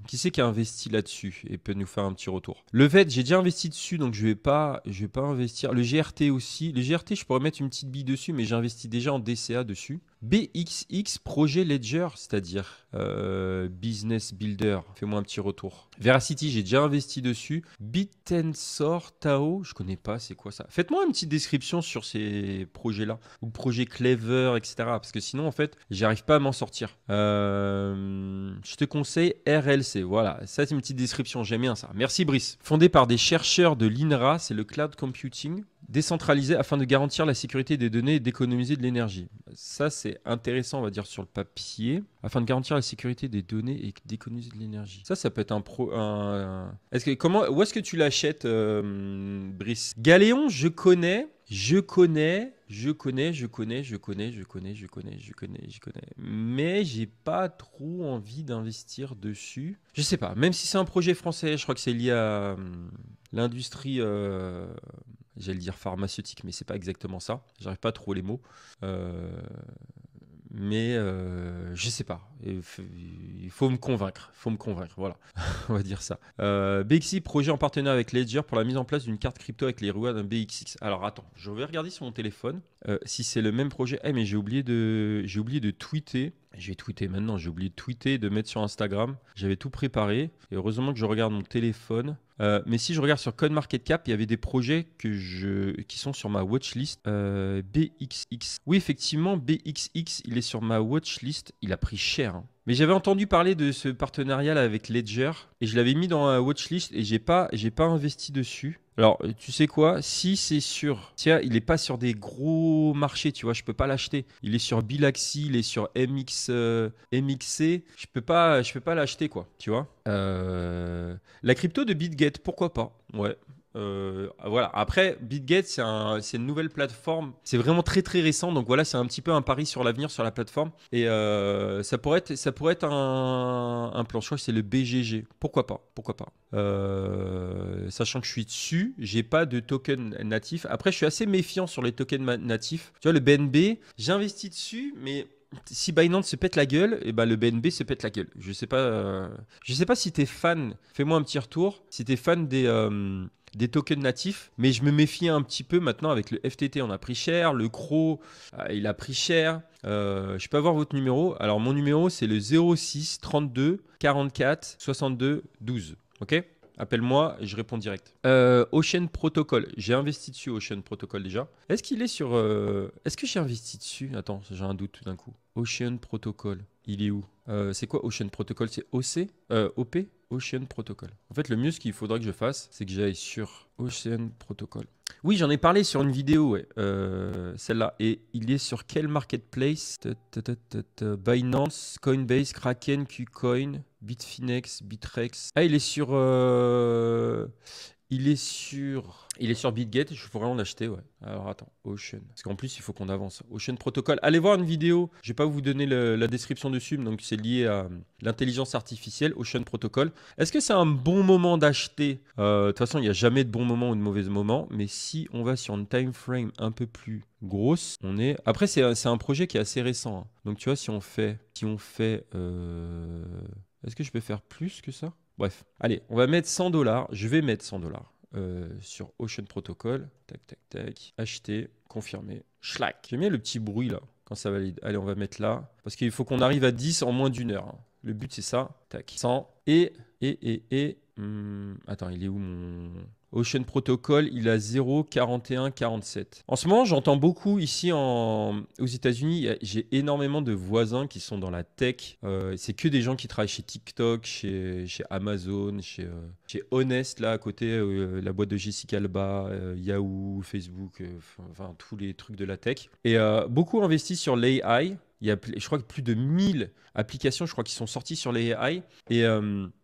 Qui c'est qui a investi là-dessus et peut nous faire un petit retour? Le VET, j'ai déjà investi dessus, donc je vais pas investir. Le GRT aussi. Le GRT, je pourrais mettre une petite bille dessus, mais j'ai investi déjà en DCA dessus. BXX, projet Ledger, c'est-à-dire Business Builder. Fais-moi un petit retour. Veracity, j'ai déjà investi dessus. Bitensor, Tao, je connais pas, c'est quoi ça? Faites-moi une petite description sur ces projets-là. Ou projet Clever, etc. Parce que sinon, en fait, j'arrive pas à m'en sortir. Je te conseille RLC. Voilà, ça c'est une petite description, j'aime bien ça. Merci Brice. Fondé par des chercheurs de l'INRA, c'est le cloud computing décentralisé afin de garantir la sécurité des données et d'économiser de l'énergie. Ça, c'est intéressant, on va dire, sur le papier. Afin de garantir la sécurité des données et d'économiser de l'énergie. Ça peut être où est-ce que tu l'achètes, Brice? Galéon, je connais. Mais j'ai pas trop envie d'investir dessus. Je sais pas, même si c'est un projet français, je crois que c'est lié à l'industrie, j'allais dire pharmaceutique, mais c'est pas exactement ça. J'arrive pas à trouver les mots. Mais je sais pas. Il faut me convaincre. Voilà. On va dire ça. BXI, projet en partenariat avec Ledger pour la mise en place d'une carte crypto avec les rewards d'un BXX. Alors attends, je vais regarder sur mon téléphone si c'est le même projet. Mais j'ai oublié de tweeter. Je vais tweeter maintenant. J'ai oublié de tweeter, de mettre sur Instagram. J'avais tout préparé. Et heureusement que je regarde mon téléphone. Mais si je regarde sur CoinMarketCap, il y avait des projets qui sont sur ma watchlist. BXX. Oui, effectivement, BXX, il est sur ma watchlist. Il a pris cher. Hein. Mais j'avais entendu parler de ce partenariat là avec Ledger et je l'avais mis dans la watchlist et j'ai pas investi dessus. Alors, tu sais quoi? Si c'est sur... Tiens, il n'est pas sur des gros marchés, tu vois, je peux pas l'acheter. Il est sur Bilaxi, il est sur MXC. Je peux pas l'acheter, quoi, tu vois. La crypto de BitGet, pourquoi pas? Ouais. Voilà. Après, BitGet, c'est une nouvelle plateforme. C'est vraiment très très récent. Donc voilà, c'est un petit peu un pari sur l'avenir sur la plateforme. Et ça pourrait être un plan. Je crois que c'est le BGG. Pourquoi pas? Sachant que je suis dessus, j'ai pas de token natif. Après, je suis assez méfiant sur les tokens natifs. Tu vois, le BNB, j'ai investi dessus, mais si Binance se pète la gueule, et ben le BNB se pète la gueule. Je sais pas si tu es fan. Fais-moi un petit retour. Si tu es fan des tokens natifs, mais je me méfie un petit peu maintenant avec le FTT, on a pris cher, le CRO, il a pris cher. Je peux avoir votre numéro. Alors mon numéro, c'est le 06 32 44 62 12. Ok? Appelle-moi, je réponds direct. Ocean Protocol, j'ai investi dessus, Ocean Protocol déjà. Est-ce qu'il est sur... Est-ce que j'ai investi dessus? Attends, j'ai un doute tout d'un coup. Ocean Protocol, il est où? C'est quoi Ocean Protocol? C'est OC? OP? Ocean Protocol. En fait, le mieux, ce qu'il faudra que je fasse, c'est que j'aille sur Ocean Protocol. Oui, j'en ai parlé sur une vidéo, ouais. Celle-là. Et il est sur quel marketplace? Binance, Coinbase, Kraken, Qcoin, Bitfinex, Bitrex. Ah, il est sur... Il est sur BitGet, il faut vraiment l'acheter, ouais. Alors attends, Ocean. Parce qu'en plus, il faut qu'on avance. Ocean Protocol. Allez voir une vidéo. Je ne vais pas vous donner la description dessus, donc c'est lié à l'intelligence artificielle, Ocean Protocol. Est-ce que c'est un bon moment d'acheter? De toute façon, il n'y a jamais de bon moment ou de mauvais moment. Mais si on va sur une time frame un peu plus grosse, on est... Après, c'est un projet qui est assez récent. Hein. Donc tu vois, si on fait... Est-ce que je peux faire plus que ça? Bref, allez, on va mettre 100 $. Je vais mettre 100 $ sur Ocean Protocol. Tac, tac, tac. Acheter, confirmer. Schlack. J'aime bien le petit bruit là, quand ça valide. Allez, on va mettre là. Parce qu'il faut qu'on arrive à 10 en moins d'une heure. Hein. Le but, c'est ça. Tac. 100. Attends, il est où mon... Ocean Protocol, il a 0,4147. En ce moment, j'entends beaucoup ici aux États-Unis. J'ai énormément de voisins qui sont dans la tech. C'est que des gens qui travaillent chez TikTok, chez Amazon, chez Honest, là à côté, la boîte de Jessica Alba, Yahoo, Facebook, enfin tous les trucs de la tech. Et beaucoup investissent sur l'AI. Il y a, je crois que plus de 1000 applications, je crois, qui sont sorties sur l'AI.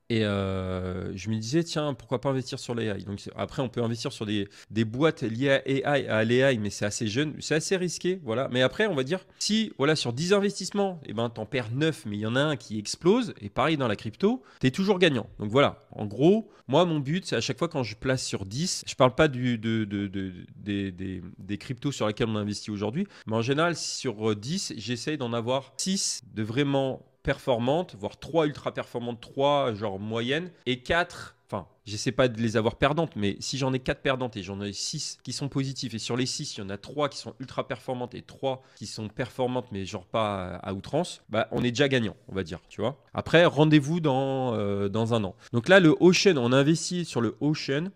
Et je me disais, tiens, pourquoi pas investir sur l'AI? Donc après, on peut investir sur des boîtes liées à l'AI, mais c'est assez jeune, c'est assez risqué. Voilà. Mais après, on va dire, si voilà, sur 10 investissements, eh ben, tu en perds 9, mais il y en a un qui explose. Et pareil dans la crypto, tu es toujours gagnant. Donc voilà, en gros, moi, mon but, c'est à chaque fois quand je place sur 10, je ne parle pas des cryptos sur lesquels on investit aujourd'hui, mais en général, sur 10, j'essaye d'en avoir 6 de vraiment performantes, voire 3 ultra performantes, 3 genre moyennes, et 4, enfin, j'essaie pas de les avoir perdantes, mais si j'en ai 4 perdantes et j'en ai 6 qui sont positifs, et sur les 6, il y en a 3 qui sont ultra performantes et 3 qui sont performantes, mais genre pas à outrance, bah, on est déjà gagnant, on va dire, tu vois. Après, rendez-vous dans un an. Donc là, le Ocean, on a investi sur le Ocean,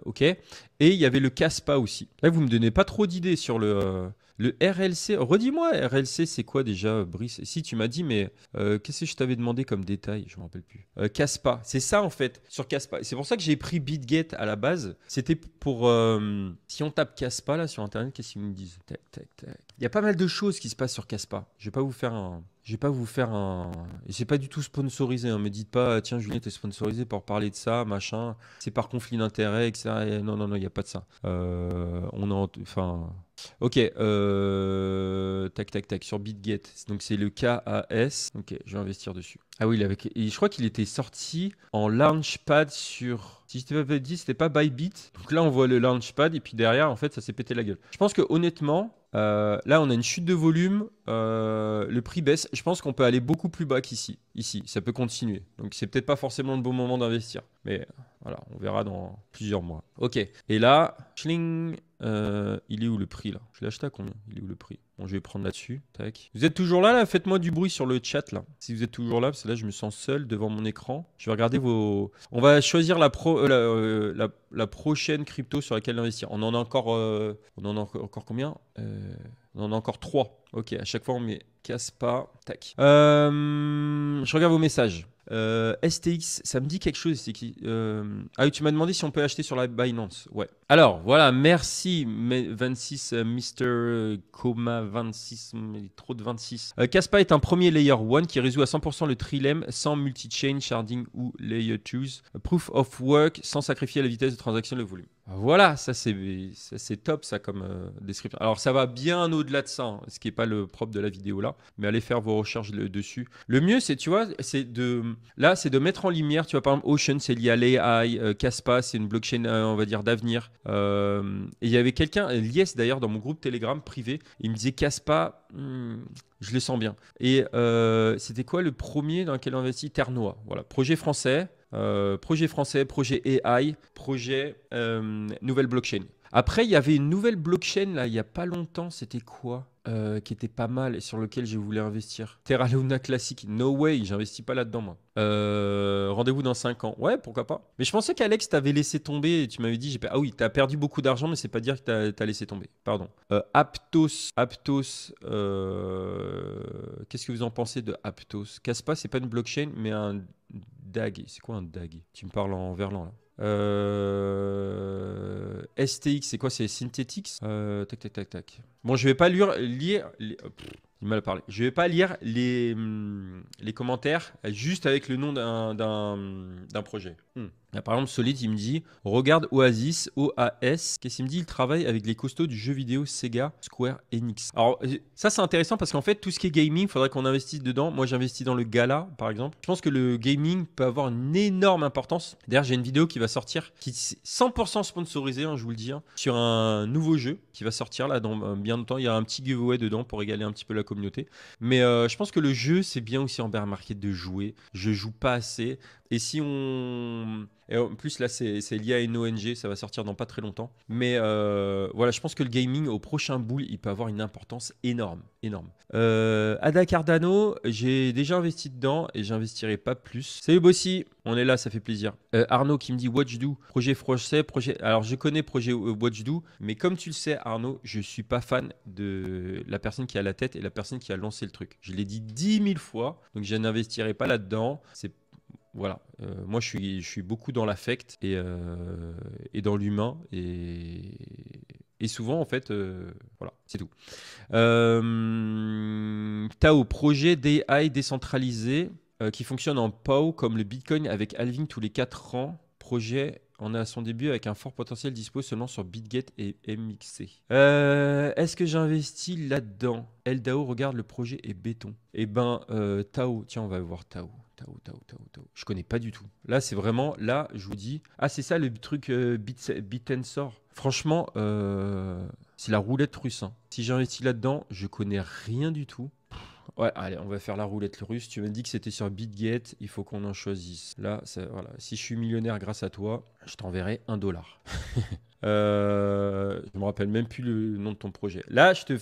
ok, et il y avait le Kaspa aussi. Là, vous me donnez pas trop d'idées sur le RLC. Redis-moi, RLC, c'est quoi déjà, Brice? Si, tu m'as dit, mais qu'est-ce que je t'avais demandé comme détail? Je ne me rappelle plus. Kaspa, c'est ça en fait, sur Kaspa. C'est pour ça que j'ai pris BitGet à la base. C'était pour... si on tape Kaspa là sur Internet, qu'est-ce qu'ils nous disent? Tac, tac, tac. Il y a pas mal de choses qui se passent sur Kaspa. Je vais pas vous faire un... Et c'est pas du tout sponsorisé. Hein. Me dites pas, tiens, Julien, t'es sponsorisé pour parler de ça, machin. C'est par conflit d'intérêt, etc. Et non, il n'y a pas de ça. Enfin... Ok, tac, tac, tac, sur BitGet. Donc c'est le KAS. Ok, je vais investir dessus. Ah oui, je crois qu'il était sorti en Launchpad sur... Si je t'avais dit, c'était pas Bybit. Donc là, on voit le Launchpad et puis derrière, en fait, ça s'est pété la gueule. Je pense que honnêtement, Là, on a une chute de volume. Le prix baisse. Je pense qu'on peut aller beaucoup plus bas qu'ici. Ici, ça peut continuer. Donc, c'est peut-être pas forcément le bon moment d'investir. Mais voilà, on verra dans plusieurs mois. Ok. Et là, schling, il est où le prix là? Je l'ai acheté à combien? Il est où le prix? Bon, je vais prendre là-dessus. Tac. Vous êtes toujours là? Faites-moi du bruit sur le chat là. Si vous êtes toujours là, parce que là, je me sens seul devant mon écran. Je vais regarder vos. On va choisir la prochaine crypto sur laquelle investir. On en a encore. On en a encore combien? On en a encore 3. Ok, à chaque fois on met casse pas. Tac. Je regarde vos messages. STX, ça me dit quelque chose. C'est qui Ah oui, tu m'as demandé si on peut acheter sur la Binance. Ouais. Alors voilà, merci 26 Mr. Coma 26, trop de 26. Caspa est un premier layer 1 qui résout à 100% le trilemme sans multi-chain, sharding ou layer 2. Proof of work sans sacrifier la vitesse de transaction et le volume. Voilà, ça c'est top ça comme description. Alors ça va bien au-delà de ça, hein, ce qui n'est pas le propre de la vidéo là, mais allez faire vos recherches dessus. Le mieux c'est, tu vois, c'est de mettre en lumière, tu vois, par exemple Ocean c'est lié à l'AI, Caspa c'est une blockchain on va dire d'avenir. Et il y avait quelqu'un, Lies d'ailleurs dans mon groupe Telegram privé, il me disait Caspa, je le sens bien. Et c'était quoi le premier dans lequel on investit? Ternoa, voilà, projet français. Projet AI, projet nouvelle blockchain. Après, il y avait une nouvelle blockchain là, il n'y a pas longtemps. C'était quoi qui était pas mal et sur lequel je voulais investir? Terra Luna Classic. No way, j'investis pas là-dedans moi. Rendez-vous dans 5 ans. Ouais, pourquoi pas. Mais je pensais qu'Alex t'avait laissé tomber et tu m'avais dit ah oui, t'as perdu beaucoup d'argent, mais c'est pas dire que t'as laissé tomber. Pardon. Aptos. Qu'est-ce que vous en pensez de Aptos? Caspa, c'est pas une blockchain, mais un DAG. C'est quoi un DAG? Tu me parles en verlan là. STX, c'est quoi? C'est Synthetix. Tac. Bon, je vais pas lire. Il m'a parlé. Je vais pas lire les commentaires juste avec le nom d'un projet. Là, par exemple, Solid, il me dit regarde Oasis, OAS. Qu'est-ce qu'il me dit? Il travaille avec les costauds du jeu vidéo Sega, Square Enix. Alors, ça, c'est intéressant parce qu'en fait, tout ce qui est gaming, il faudrait qu'on investisse dedans. Moi, j'investis dans le Gala, par exemple. Je pense que le gaming peut avoir une énorme importance. D'ailleurs, j'ai une vidéo qui va sortir, qui est 100% sponsorisée, hein, je vous le dis, hein, sur un nouveau jeu qui va sortir là dans bien longtemps. Il y a un petit giveaway dedans pour régaler un petit peu la communauté. Mais je pense que le jeu, c'est bien aussi en bear market de jouer. Je joue pas assez. Et si on... Et en plus, là, c'est lié à une ONG, ça va sortir dans pas très longtemps. Mais voilà, je pense que le gaming, au prochain bull, il peut avoir une importance énorme. Ada Cardano, j'ai déjà investi dedans et j'investirai pas plus. Salut Bossy, on est là, ça fait plaisir. Arnaud qui me dit Watchdo, projet français, projet... Alors, je connais projet Watchdo, mais comme tu le sais, Arnaud, je suis pas fan de la personne qui a la tête et la personne qui a lancé le truc. Je l'ai dit 10 000 fois, donc je n'investirai pas là-dedans. Voilà, moi je suis beaucoup dans l'affect et dans l'humain et souvent en fait, voilà, c'est tout. Tao, projet d'AI décentralisé qui fonctionne en POW comme le Bitcoin avec halving tous les 4 ans. Projet on est à son début avec un fort potentiel dispo seulement sur BitGet et MXC. Est-ce que j'investis là-dedans? Eldao regarde le projet et béton. Eh ben, Tao, tiens, on va voir Tao. Je connais pas du tout. Là, c'est vraiment, là, je vous dis, ah, c'est ça le truc Bit&Sor. Franchement, c'est la roulette russe. Hein. Si j'investis là-dedans, je connais rien du tout. Ouais, allez, on va faire la roulette russe. Tu m'as dit que c'était sur BitGet, il faut qu'on en choisisse. Là, voilà. Si je suis millionnaire grâce à toi, je t'enverrai $1. Je me rappelle même plus le nom de ton projet. Là, je te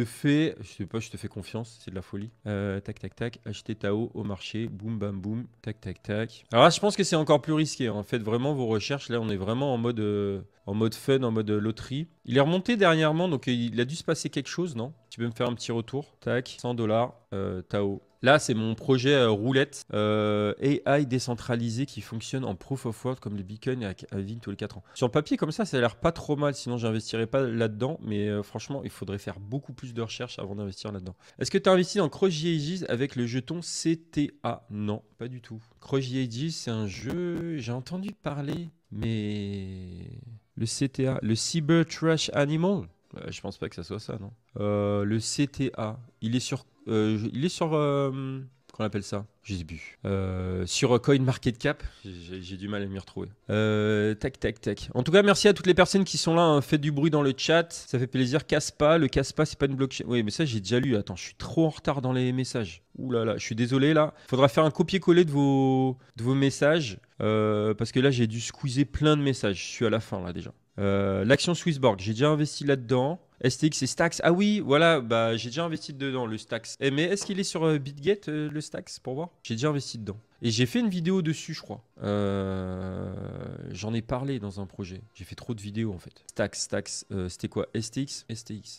fais, je sais pas, je te fais confiance, c'est de la folie. Tac, acheter Tao au marché, boum, bam, boum, tac. Alors là, je pense que c'est encore plus risqué. En fait, vraiment vos recherches, là, on est vraiment en mode fun, en mode loterie. Il est remonté dernièrement, donc il a dû se passer quelque chose, non? Tu peux me faire un petit retour? Tac, $100, Tao. Là, c'est mon projet roulette AI décentralisé qui fonctionne en proof of work comme le Bitcoin avec halving tous les 4 ans. Sur le papier, comme ça a l'air pas trop mal. Sinon, j'investirais pas là-dedans. Mais franchement, il faudrait faire beaucoup plus de recherches avant d'investir là-dedans. Est-ce que tu as investi dans CrushJAGs avec le jeton CTA? Non, pas du tout. CrushJAGs, c'est un jeu... J'ai entendu parler, mais... Le CTA, le Cyber Trash Animal? Je pense pas que ça soit ça, non. Le CTA, il est sur... comment qu'on appelle ça? Je sais plus. Sur CoinMarketCap, j'ai du mal à m'y retrouver. Tac. En tout cas, merci à toutes les personnes qui sont là. Hein. Faites du bruit dans le chat, ça fait plaisir. Caspa, le Caspa, c'est pas une blockchain. Oui, mais ça, j'ai déjà lu. Attends, je suis trop en retard dans les messages. Ouh là là, je suis désolé là. Faudra faire un copier-coller de vos messages parce que là, j'ai dû squeezer plein de messages. Je suis à la fin là déjà. L'action Swissborg, j'ai déjà investi là-dedans. STX et Stax. Ah oui, voilà, bah, j'ai déjà investi dedans, le Stax. Mais est-ce qu'il est sur BitGet, le Stax, pour voir? J'ai déjà investi dedans. Et j'ai fait une vidéo dessus, je crois. J'en ai parlé dans un projet. J'ai fait trop de vidéos, en fait. Stax, c'était quoi? STX.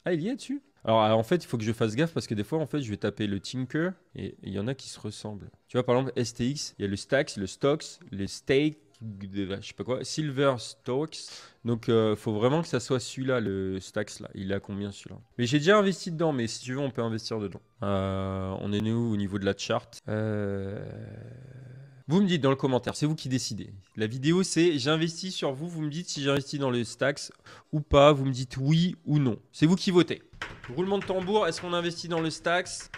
Ah, il y est dessus? Alors, en fait, il faut que je fasse gaffe parce que des fois, en fait, je vais taper le Tinker et il y en a qui se ressemblent. Tu vois, par exemple, STX, il y a le Stax, le Stocks, le Stake, je sais pas quoi, Silver Stocks. Donc, faut vraiment que ça soit celui-là, le Stax là. Il est à combien celui-là? Mais j'ai déjà investi dedans, mais si tu veux, on peut investir dedans. On est où au niveau de la chart? Vous me dites dans le commentaire, c'est vous qui décidez. La vidéo, c'est j'investis sur vous. Vous me dites si j'investis dans le Stax ou pas. Vous me dites oui ou non. C'est vous qui votez. Roulement de tambour, est-ce qu'on investit dans le Stax?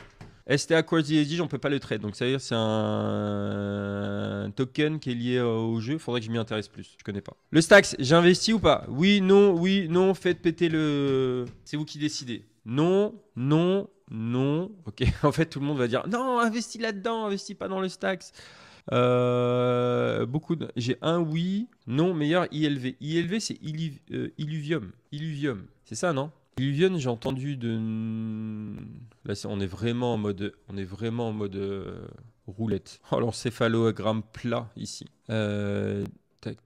STA QuarzUSD, on peut pas le trade. Donc ça veut dire c'est un token qui est lié au jeu. Faudrait que je m'y intéresse plus. Je connais pas. Le Stax, j'investis ou pas? Oui, non, faites péter le... C'est vous qui décidez. Non. Ok, en fait tout le monde va dire non, investis là-dedans, investis pas dans le Stax. J'ai un oui, non, meilleur ILV. ILV c'est Illuvium. C'est ça, non? Illuvium, j'ai entendu de... Là, on est vraiment en mode, roulette. Oh, l'encéphalogramme plat ici. Tac.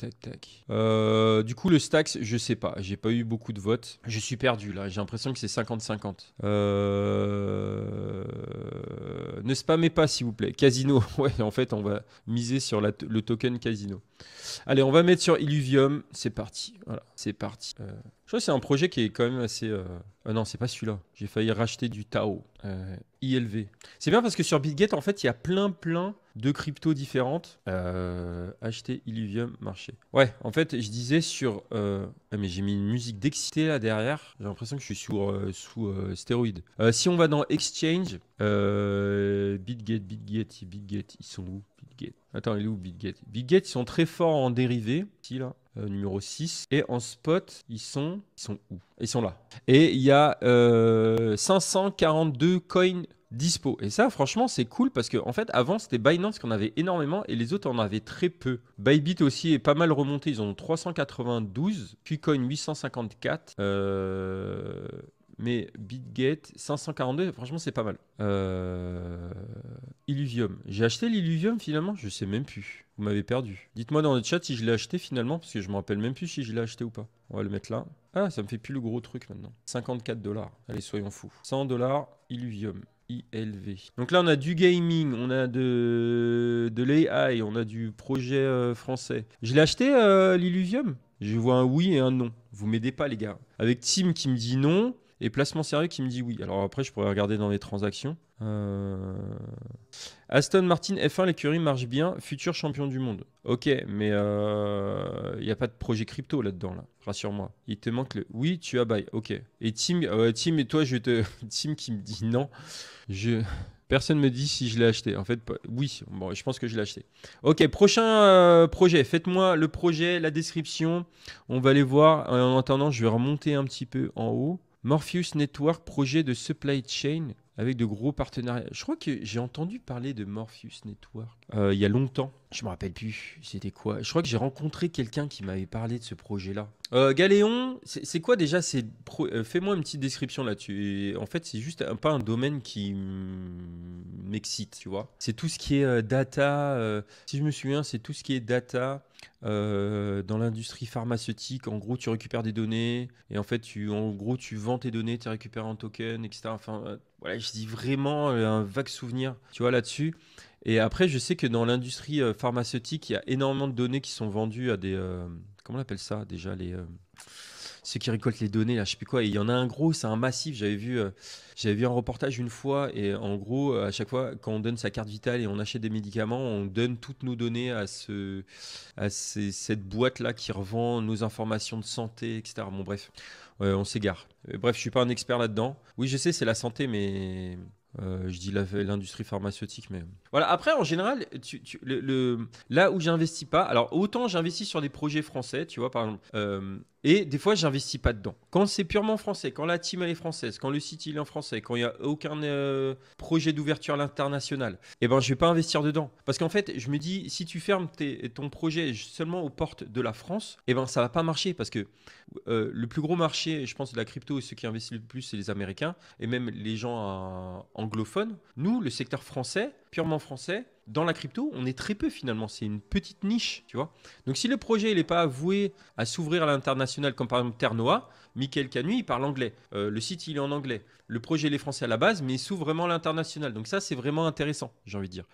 Du coup, le Stax, je sais pas. J'ai pas eu beaucoup de votes. Je suis perdu là. J'ai l'impression que c'est 50-50. Ne spammez pas, s'il vous plaît. Casino. Ouais, en fait, on va miser sur le token Casino. Allez, on va mettre sur Illuvium. C'est parti. Voilà, c'est parti. Je crois que c'est un projet qui est quand même assez... non, c'est pas celui-là. J'ai failli racheter du Tao. ILV. C'est bien parce que sur BitGet, en fait, il y a plein de cryptos différentes. Acheter Illuvium, marché. Ouais, en fait, je disais sur... mais j'ai mis une musique d'excité là derrière. J'ai l'impression que je suis sous stéroïde. Si on va dans Exchange, BitGet, ils sont où? BitGet. Attends, il est où BitGet? BitGet, ils sont très forts en dérivés. Ici, là. Numéro 6. Et en spot, ils sont où? Ils sont là. Et il y a 542 coins dispo. Et ça, franchement, c'est cool parce que en fait, avant, c'était Binance qu'on avait énormément et les autres en avaient très peu. Bybit aussi est pas mal remonté. Ils en ont 392. Qcoin 854. Mais BitGet 542, franchement, c'est pas mal. Illuvium. J'ai acheté l'Illuvium finalement? Je sais même plus. Vous m'avez perdu. Dites-moi dans le chat si je l'ai acheté finalement, parce que je me rappelle même plus si je l'ai acheté ou pas. On va le mettre là. Ah, ça me fait plus le gros truc maintenant. 54$. Allez, soyons fous. 100$, Illuvium. ILV. Donc là, on a du gaming, on a de l'AI, on a du projet français. Je l'ai acheté, l'Illuvium? Je vois un oui et un non. Vous m'aidez pas, les gars. Avec Tim qui me dit non et Placement Sérieux qui me dit oui. Alors après, je pourrais regarder dans les transactions. Aston Martin F1, l'écurie marche bien, futur champion du monde. Ok, mais il n'y a pas de projet crypto là-dedans, là. Rassure-moi. Il te manque le... Oui, tu as buy. Ok. Et Tim, Tim et toi, Tim qui me dit non. Personne me dit si je l'ai acheté. En fait, oui. Bon, je pense que je l'ai acheté. Ok, prochain projet. Faites-moi le projet, la description. On va aller voir. En attendant, je vais remonter un petit peu en haut. Morpheus Network, projet de supply chain avec de gros partenariats. Je crois que j'ai entendu parler de Morpheus Network il y a longtemps. Je me rappelle plus. C'était quoi? Je crois que j'ai rencontré quelqu'un qui m'avait parlé de ce projet-là. Galéon, c'est quoi déjà? Fais-moi une petite description là-dessus. Et en fait, c'est juste pas un domaine qui m'excite, tu vois. C'est tout ce qui est data. Si je me souviens, c'est tout ce qui est data. Dans l'industrie pharmaceutique, en gros, tu récupères des données et en fait, tu vends tes données, tu récupères un token, etc. Enfin, voilà, je dis vraiment un vague souvenir, tu vois, là-dessus. Et après, je sais que dans l'industrie pharmaceutique, il y a énormément de données qui sont vendues à des... comment on appelle ça déjà ceux qui récoltent les données, là, je sais plus quoi. Et il y en a un gros, c'est un massif. J'avais vu un reportage une fois et en gros, à chaque fois, quand on donne sa carte vitale et on achète des médicaments, on donne toutes nos données à cette boîte-là qui revend nos informations de santé, etc. Bon, bref, on s'égare. Bref, je suis pas un expert là-dedans. Oui, je sais, c'est la santé, mais Je dis l'industrie pharmaceutique, mais voilà. Après, en général, là où j'investis pas, alors autant j'investis sur des projets français, tu vois, par exemple, et des fois j'investis pas dedans. Quand c'est purement français, quand la team elle est française, quand le site il est en français, quand il y a aucun projet d'ouverture à l'international, eh ben je vais pas investir dedans, parce qu'en fait, je me dis si tu fermes ton projet seulement aux portes de la France, eh ben ça va pas marcher, parce que le plus gros marché, je pense, de la crypto et ceux qui investissent le plus, c'est les Américains et même les gens anglophones. Nous, le secteur français, purement français, dans la crypto, on est très peu finalement. C'est une petite niche, tu vois. Donc si le projet n'est pas voué à s'ouvrir à l'international, comme par exemple Terre-Noire, Michael Canut, il parle anglais. Le site, il est en anglais. Le projet, il est français à la base, mais il s'ouvre vraiment à l'international. Donc ça, c'est vraiment intéressant, j'ai envie de dire.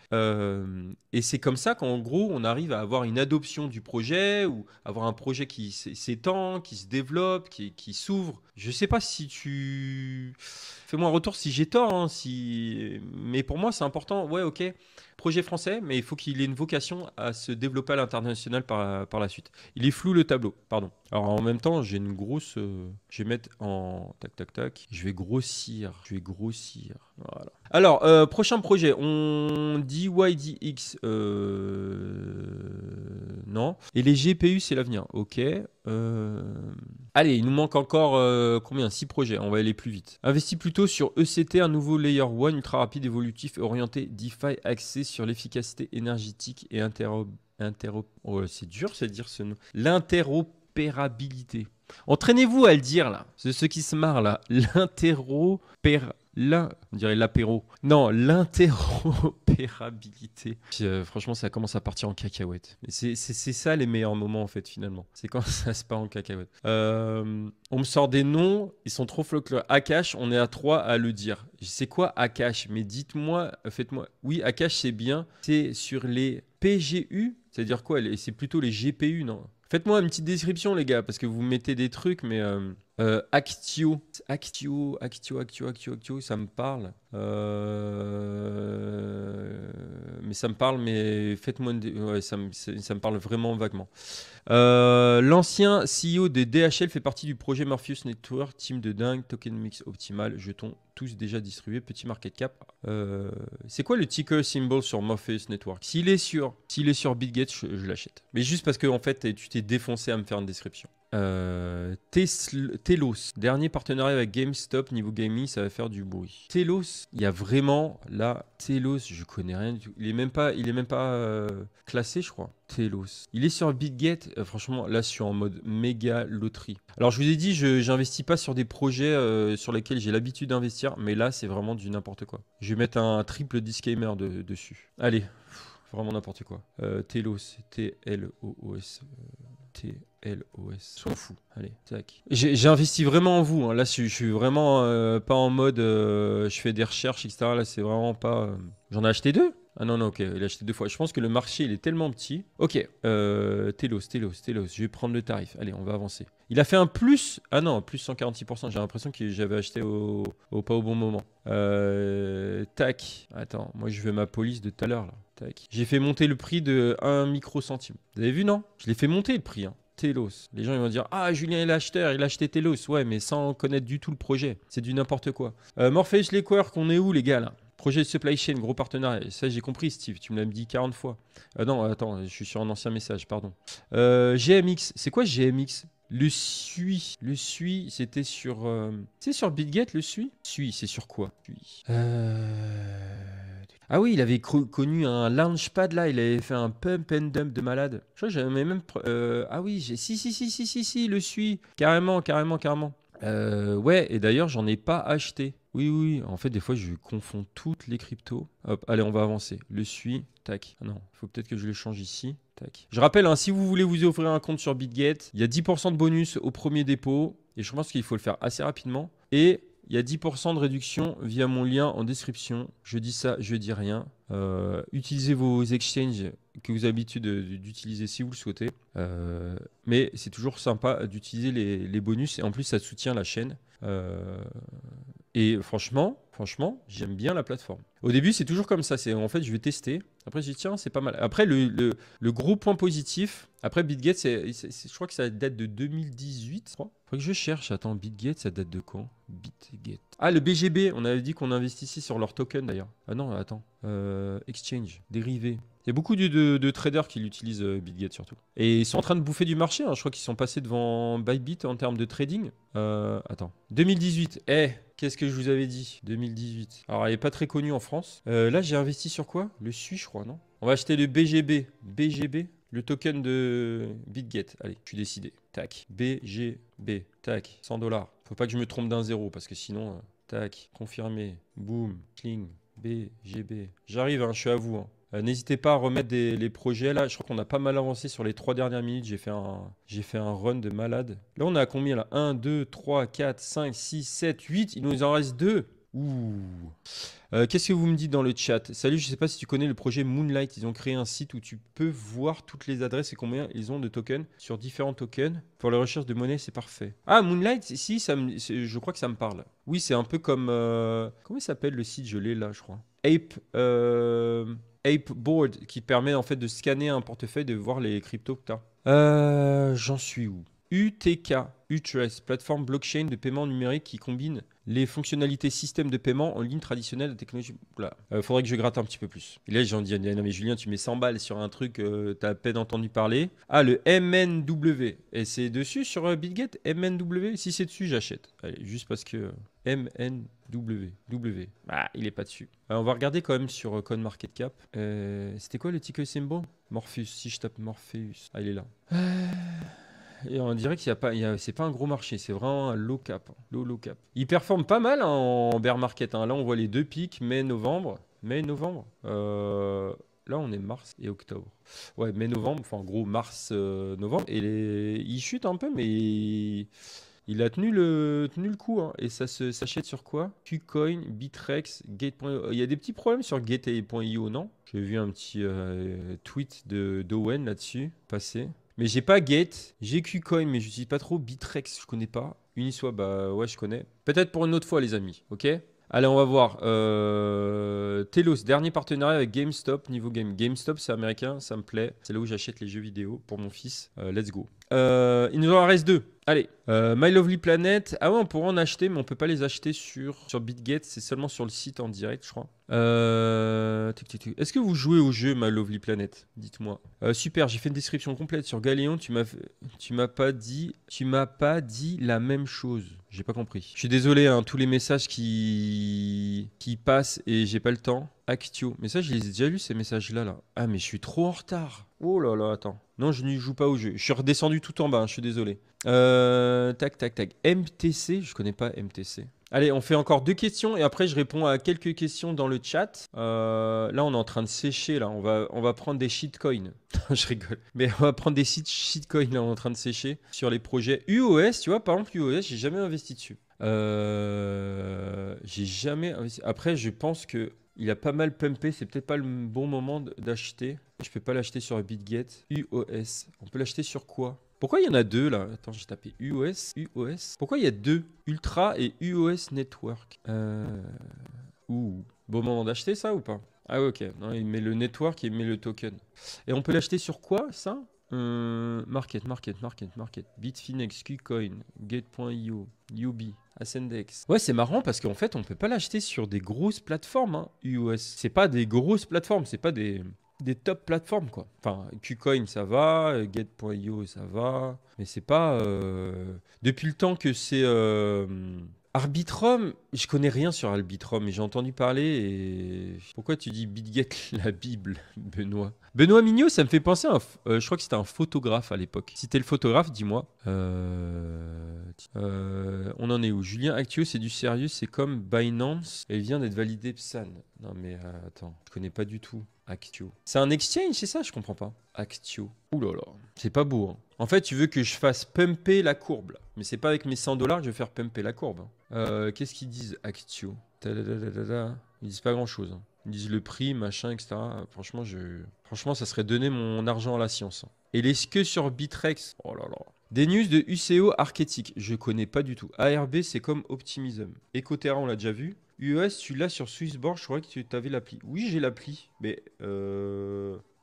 Et c'est comme ça qu'en gros, on arrive à avoir une adoption du projet ou avoir un projet qui s'étend, qui se développe, qui s'ouvre. Je sais pas si tu... Fais-moi un retour si j'ai tort, hein, mais pour moi, c'est important. Ouais, ok. Projet français, mais il faut qu'il ait une vocation à se développer à l'international par la suite. Il est flou le tableau, pardon. Alors en même temps, j'ai une grosse... je vais mettre en... Tac, tac, tac. Je vais grossir. Voilà. Alors, prochain projet. On dit YDX. Non. Et les GPU, c'est l'avenir. Ok. Allez, il nous manque encore combien? 6 projets. On va aller plus vite. Investis plutôt sur ECT, un nouveau Layer 1 ultra rapide, évolutif, orienté DeFi, axé sur l'efficacité énergétique et oh, c'est dur, c'est de dire ce nom. L'interopérabilité. Entraînez-vous à le dire là. C'est ceux qui se marrent là. On dirait l'apéro. Non, l'interopérabilité. Franchement, ça commence à partir en cacahuète. C'est ça les meilleurs moments en fait finalement. C'est quand ça se part en cacahuète. On me sort des noms, ils sont trop folklore. Akash, on est à 3 à le dire. C'est quoi Akash? Mais dites-moi, faites-moi. Oui, Akash c'est bien. C'est sur les PGU. C'est-à-dire quoi? C'est plutôt les GPU, non? Faites-moi une petite description, les gars, parce que vous mettez des trucs, mais Actio, ça me parle. Mais ça me parle, mais faites-moi ouais, ça me parle vraiment vaguement. L'ancien CEO de DHL fait partie du projet Morpheus Network, team de dingue, tokenomics optimal, jetons tous déjà distribués, petit market cap. C'est quoi le ticker symbol sur Morpheus Network? S'il est sur BitGet, je l'achète. Mais juste parce que en fait, tu t'es défoncé à me faire une description. Telos, dernier partenariat avec GameStop, niveau gaming, ça va faire du bruit. Telos, il y a vraiment là, Telos, je connais rien du tout. Il est même pas classé, je crois. Telos. Il est sur BitGet. Franchement, là, je suis en mode méga loterie. Alors, je vous ai dit, je n'investis pas sur des projets sur lesquels j'ai l'habitude d'investir, mais là, c'est vraiment du n'importe quoi. Je vais mettre un triple disclaimer dessus. Allez, vraiment n'importe quoi. Telos, T-L-O-O-S. T-L-O-S. S'en fout. Allez, tac. J'ai investi vraiment en vous. Hein. Là, je suis vraiment pas en mode je fais des recherches, etc. Là, c'est vraiment pas. J'en ai acheté 2. Ah non, ok, il a acheté 2 fois. Je pense que le marché, il est tellement petit. Ok, Telos. Je vais prendre le tarif. Allez, on va avancer. Il a fait un plus. Ah non, plus 146%. J'ai l'impression que j'avais acheté pas au bon moment. Tac. Attends, moi, je veux ma police de tout à l'heure. Tac. J'ai fait monter le prix de 1 microcentime. Vous avez vu, non? Je l'ai fait monter le prix. Hein. Telos. Les gens ils vont dire ah Julien est l'acheteur, il a acheté Telos. Ouais mais sans connaître du tout le projet. C'est du n'importe quoi. Morpheus Network, on est où les gars là? Projet de supply chain, gros partenariat. Ça j'ai compris Steve, tu me l'as dit 40 fois. Non attends, je suis sur un ancien message, pardon. GMX, c'est quoi GMX? Le SUI, c'était sur... C'est sur BitGet le SUI? SUI, c'est sur quoi? Ah oui, il avait connu un launchpad là, il avait fait un pump and dump de malade. Je crois que j'avais même... ah oui, si, le SUI. Carrément. Ouais, et d'ailleurs, j'en ai pas acheté. Oui, en fait, des fois, je confonds toutes les cryptos. Hop, allez, on va avancer. Le SUI, tac. Ah non, il faut peut-être que je le change ici. Tac. Je rappelle, hein, si vous voulez vous offrir un compte sur BitGet, il y a 10% de bonus au premier dépôt. Et je pense qu'il faut le faire assez rapidement. Et il y a 10% de réduction via mon lien en description. Je dis ça, je dis rien. Utilisez vos exchanges que vous avez l'habitude d'utiliser si vous le souhaitez. Mais c'est toujours sympa d'utiliser les bonus. Et en plus, ça soutient la chaîne. Et franchement, j'aime bien la plateforme. Au début, c'est toujours comme ça. C'est en fait, je vais tester. Après, je dis tiens, c'est pas mal. Après, le gros point positif. Après, BitGet, je crois que ça date de 2018. Je crois. Faut que je cherche. Attends, BitGet, ça date de quand? BitGet. Ah, le BGB. On avait dit qu'on investissait sur leur token d'ailleurs. Ah non, attends. Exchange, dérivé. Il y a beaucoup de traders qui l'utilisent, BitGet surtout. Et ils sont en train de bouffer du marché. Hein. Je crois qu'ils sont passés devant Bybit en termes de trading. Attends. 2018. Qu'est-ce que je vous avais dit? 2018. Alors, elle n'est pas très connue en France. Là, j'ai investi sur quoi? Le SUI, je crois, non? On va acheter le BGB. BGB? Le token de BitGet. Allez, je suis décidé. Tac. BGB. Tac. 100 $. Faut pas que je me trompe d'un zéro parce que sinon... tac. Confirmé. Boum. Cling. BGB. J'arrive, hein, je suis à vous. Hein. N'hésitez pas à remettre les projets. Là, je crois qu'on a pas mal avancé sur les 3 dernières minutes. J'ai fait un run de malade. Là, on est à combien là? 1, 2, 3, 4, 5, 6, 7, 8. Il nous en reste 2. Ouh. Qu'est-ce que vous me dites dans le chat? Salut, je sais pas si tu connais le projet Moonlight. Ils ont créé un site où tu peux voir toutes les adresses et combien ils ont de tokens sur différents tokens. Pour la recherche de monnaie, c'est parfait. Ah, Moonlight, si, je crois que ça me parle. Oui, c'est un peu comme... comment il s'appelle le site? Je l'ai là, je crois. Ape Board, qui permet en fait de scanner un portefeuille, de voir les cryptos que tu as. J'en suis où? UTK, Utrust, plateforme blockchain de paiement numérique qui combine les fonctionnalités système de paiement en ligne traditionnelle de technologie. Faudrait que je gratte un petit peu plus. Et là, j'en dis, non mais Julien, tu mets 100 balles sur un truc, t'as à peine entendu parler. Ah, le MNW. Et c'est dessus sur BitGet, MNW? Si c'est dessus, j'achète. Allez, juste parce que MNW. Ah, il est pas dessus. On va regarder quand même sur CoinMarketCap. C'était quoi le ticker symbol? Morpheus. Si je tape Morpheus. Ah, il est là. Et on dirait qu'il y a pas, c'est pas un gros marché, c'est vraiment un low cap. Low cap. Il performe pas mal en bear market. Hein. Là, on voit les deux pics, mai-novembre. Mai-novembre. Là, on est mars et octobre. Ouais, mai-novembre, enfin, en gros, mars-novembre. Et il chute un peu, mais il a tenu le coup. Hein. Et ça s'achète sur quoi? Qcoin, Bitrex, Gate.io. Il y a des petits problèmes sur Gate.io, non? J'ai vu un petit tweet d'Owen là-dessus passer. Mais j'ai pas Gate, j'ai Qcoin, mais je n'utilise pas trop. Bitrex, je connais pas. Uniswap, bah ouais, je connais. Peut-être pour une autre fois, les amis, ok? Allez, on va voir. Telos, dernier partenariat avec GameStop, niveau game. GameStop, c'est américain, ça me plaît. C'est là où j'achète les jeux vidéo pour mon fils. Let's go. Il nous en reste 2. Allez, My Lovely Planet. Ah ouais, on pourra en acheter, mais on peut pas les acheter sur BitGet. C'est seulement sur le site en direct, je crois. Est-ce que vous jouez au jeu My Lovely Planet? Dites-moi. Super, j'ai fait une description complète sur Galéon. Tu m'as pas dit la même chose. J'ai pas compris. Je suis désolé, hein, tous les messages qui passent et j'ai pas le temps. Actio. Mais ça, je les ai déjà lus, ces messages-là. Là. Ah, mais je suis trop en retard. Oh là là, attends. Non, je n'y joue pas au jeu. Je suis redescendu tout en bas, hein, je suis désolé. Tac. MTC, je connais pas MTC. Allez, on fait encore 2 questions et après je réponds à quelques questions dans le chat. Là, on est en train de sécher. Là, on va prendre des shitcoins. Je rigole. Mais on va prendre des shitcoins. Là, on est en train de sécher sur les projets UOS. Tu vois, par exemple, UOS, j'ai jamais investi dessus. J'ai jamais investi. Après, je pense que il a pas mal pumpé. C'est peut-être pas le bon moment d'acheter. Je peux pas l'acheter sur BitGet. UOS. On peut l'acheter sur quoi? Pourquoi il y en a 2 là? Attends, j'ai tapé UOS. Pourquoi il y a 2? Ultra et UOS Network. Bon moment d'acheter ça ou pas? Ah ok, non, il met le network et il met le token. Et on peut l'acheter sur quoi ça? Market. Bitfinex, Qcoin, Gate.io, Yubi, Ascendex. Ouais, c'est marrant parce qu'en fait, on peut pas l'acheter sur des grosses plateformes, hein, UOS. C'est pas des grosses plateformes, c'est pas des top plateformes quoi. Enfin, Qcoin ça va, Gate.io ça va, mais c'est pas depuis le temps que c'est Arbitrum, je connais rien sur Arbitrum, mais j'ai entendu parler et... Pourquoi tu dis BitGet la Bible, Benoît? Benoît Mignot, ça me fait penser à je crois que c'était un photographe à l'époque. Si t'es le photographe, dis-moi. On en est où? Julien Actio, c'est du sérieux, c'est comme Binance. Elle vient d'être validée PSAN. Non mais attends, je connais pas du tout. Actio. C'est un exchange, c'est ça? Je comprends pas. Actio. Ouh là là, c'est pas beau. Hein. En fait, tu veux que je fasse pumper la courbe. Là. Mais c'est pas avec mes 100 $ que je vais faire pumper la courbe. Qu'est-ce qu'ils disent, Actio? Ils disent pas grand-chose. Hein. Ils disent le prix, machin, etc. Franchement, ça serait donner mon argent à la science. Hein. Et les que sur Bitrex. Oh là là. Des news de UCO Archétique. Je connais pas du tout. ARB, c'est comme Optimism. Ecoterra, on l'a déjà vu. UES, tu l'as sur Swissborg, je croyais que tu avais l'appli. Oui, j'ai l'appli, mais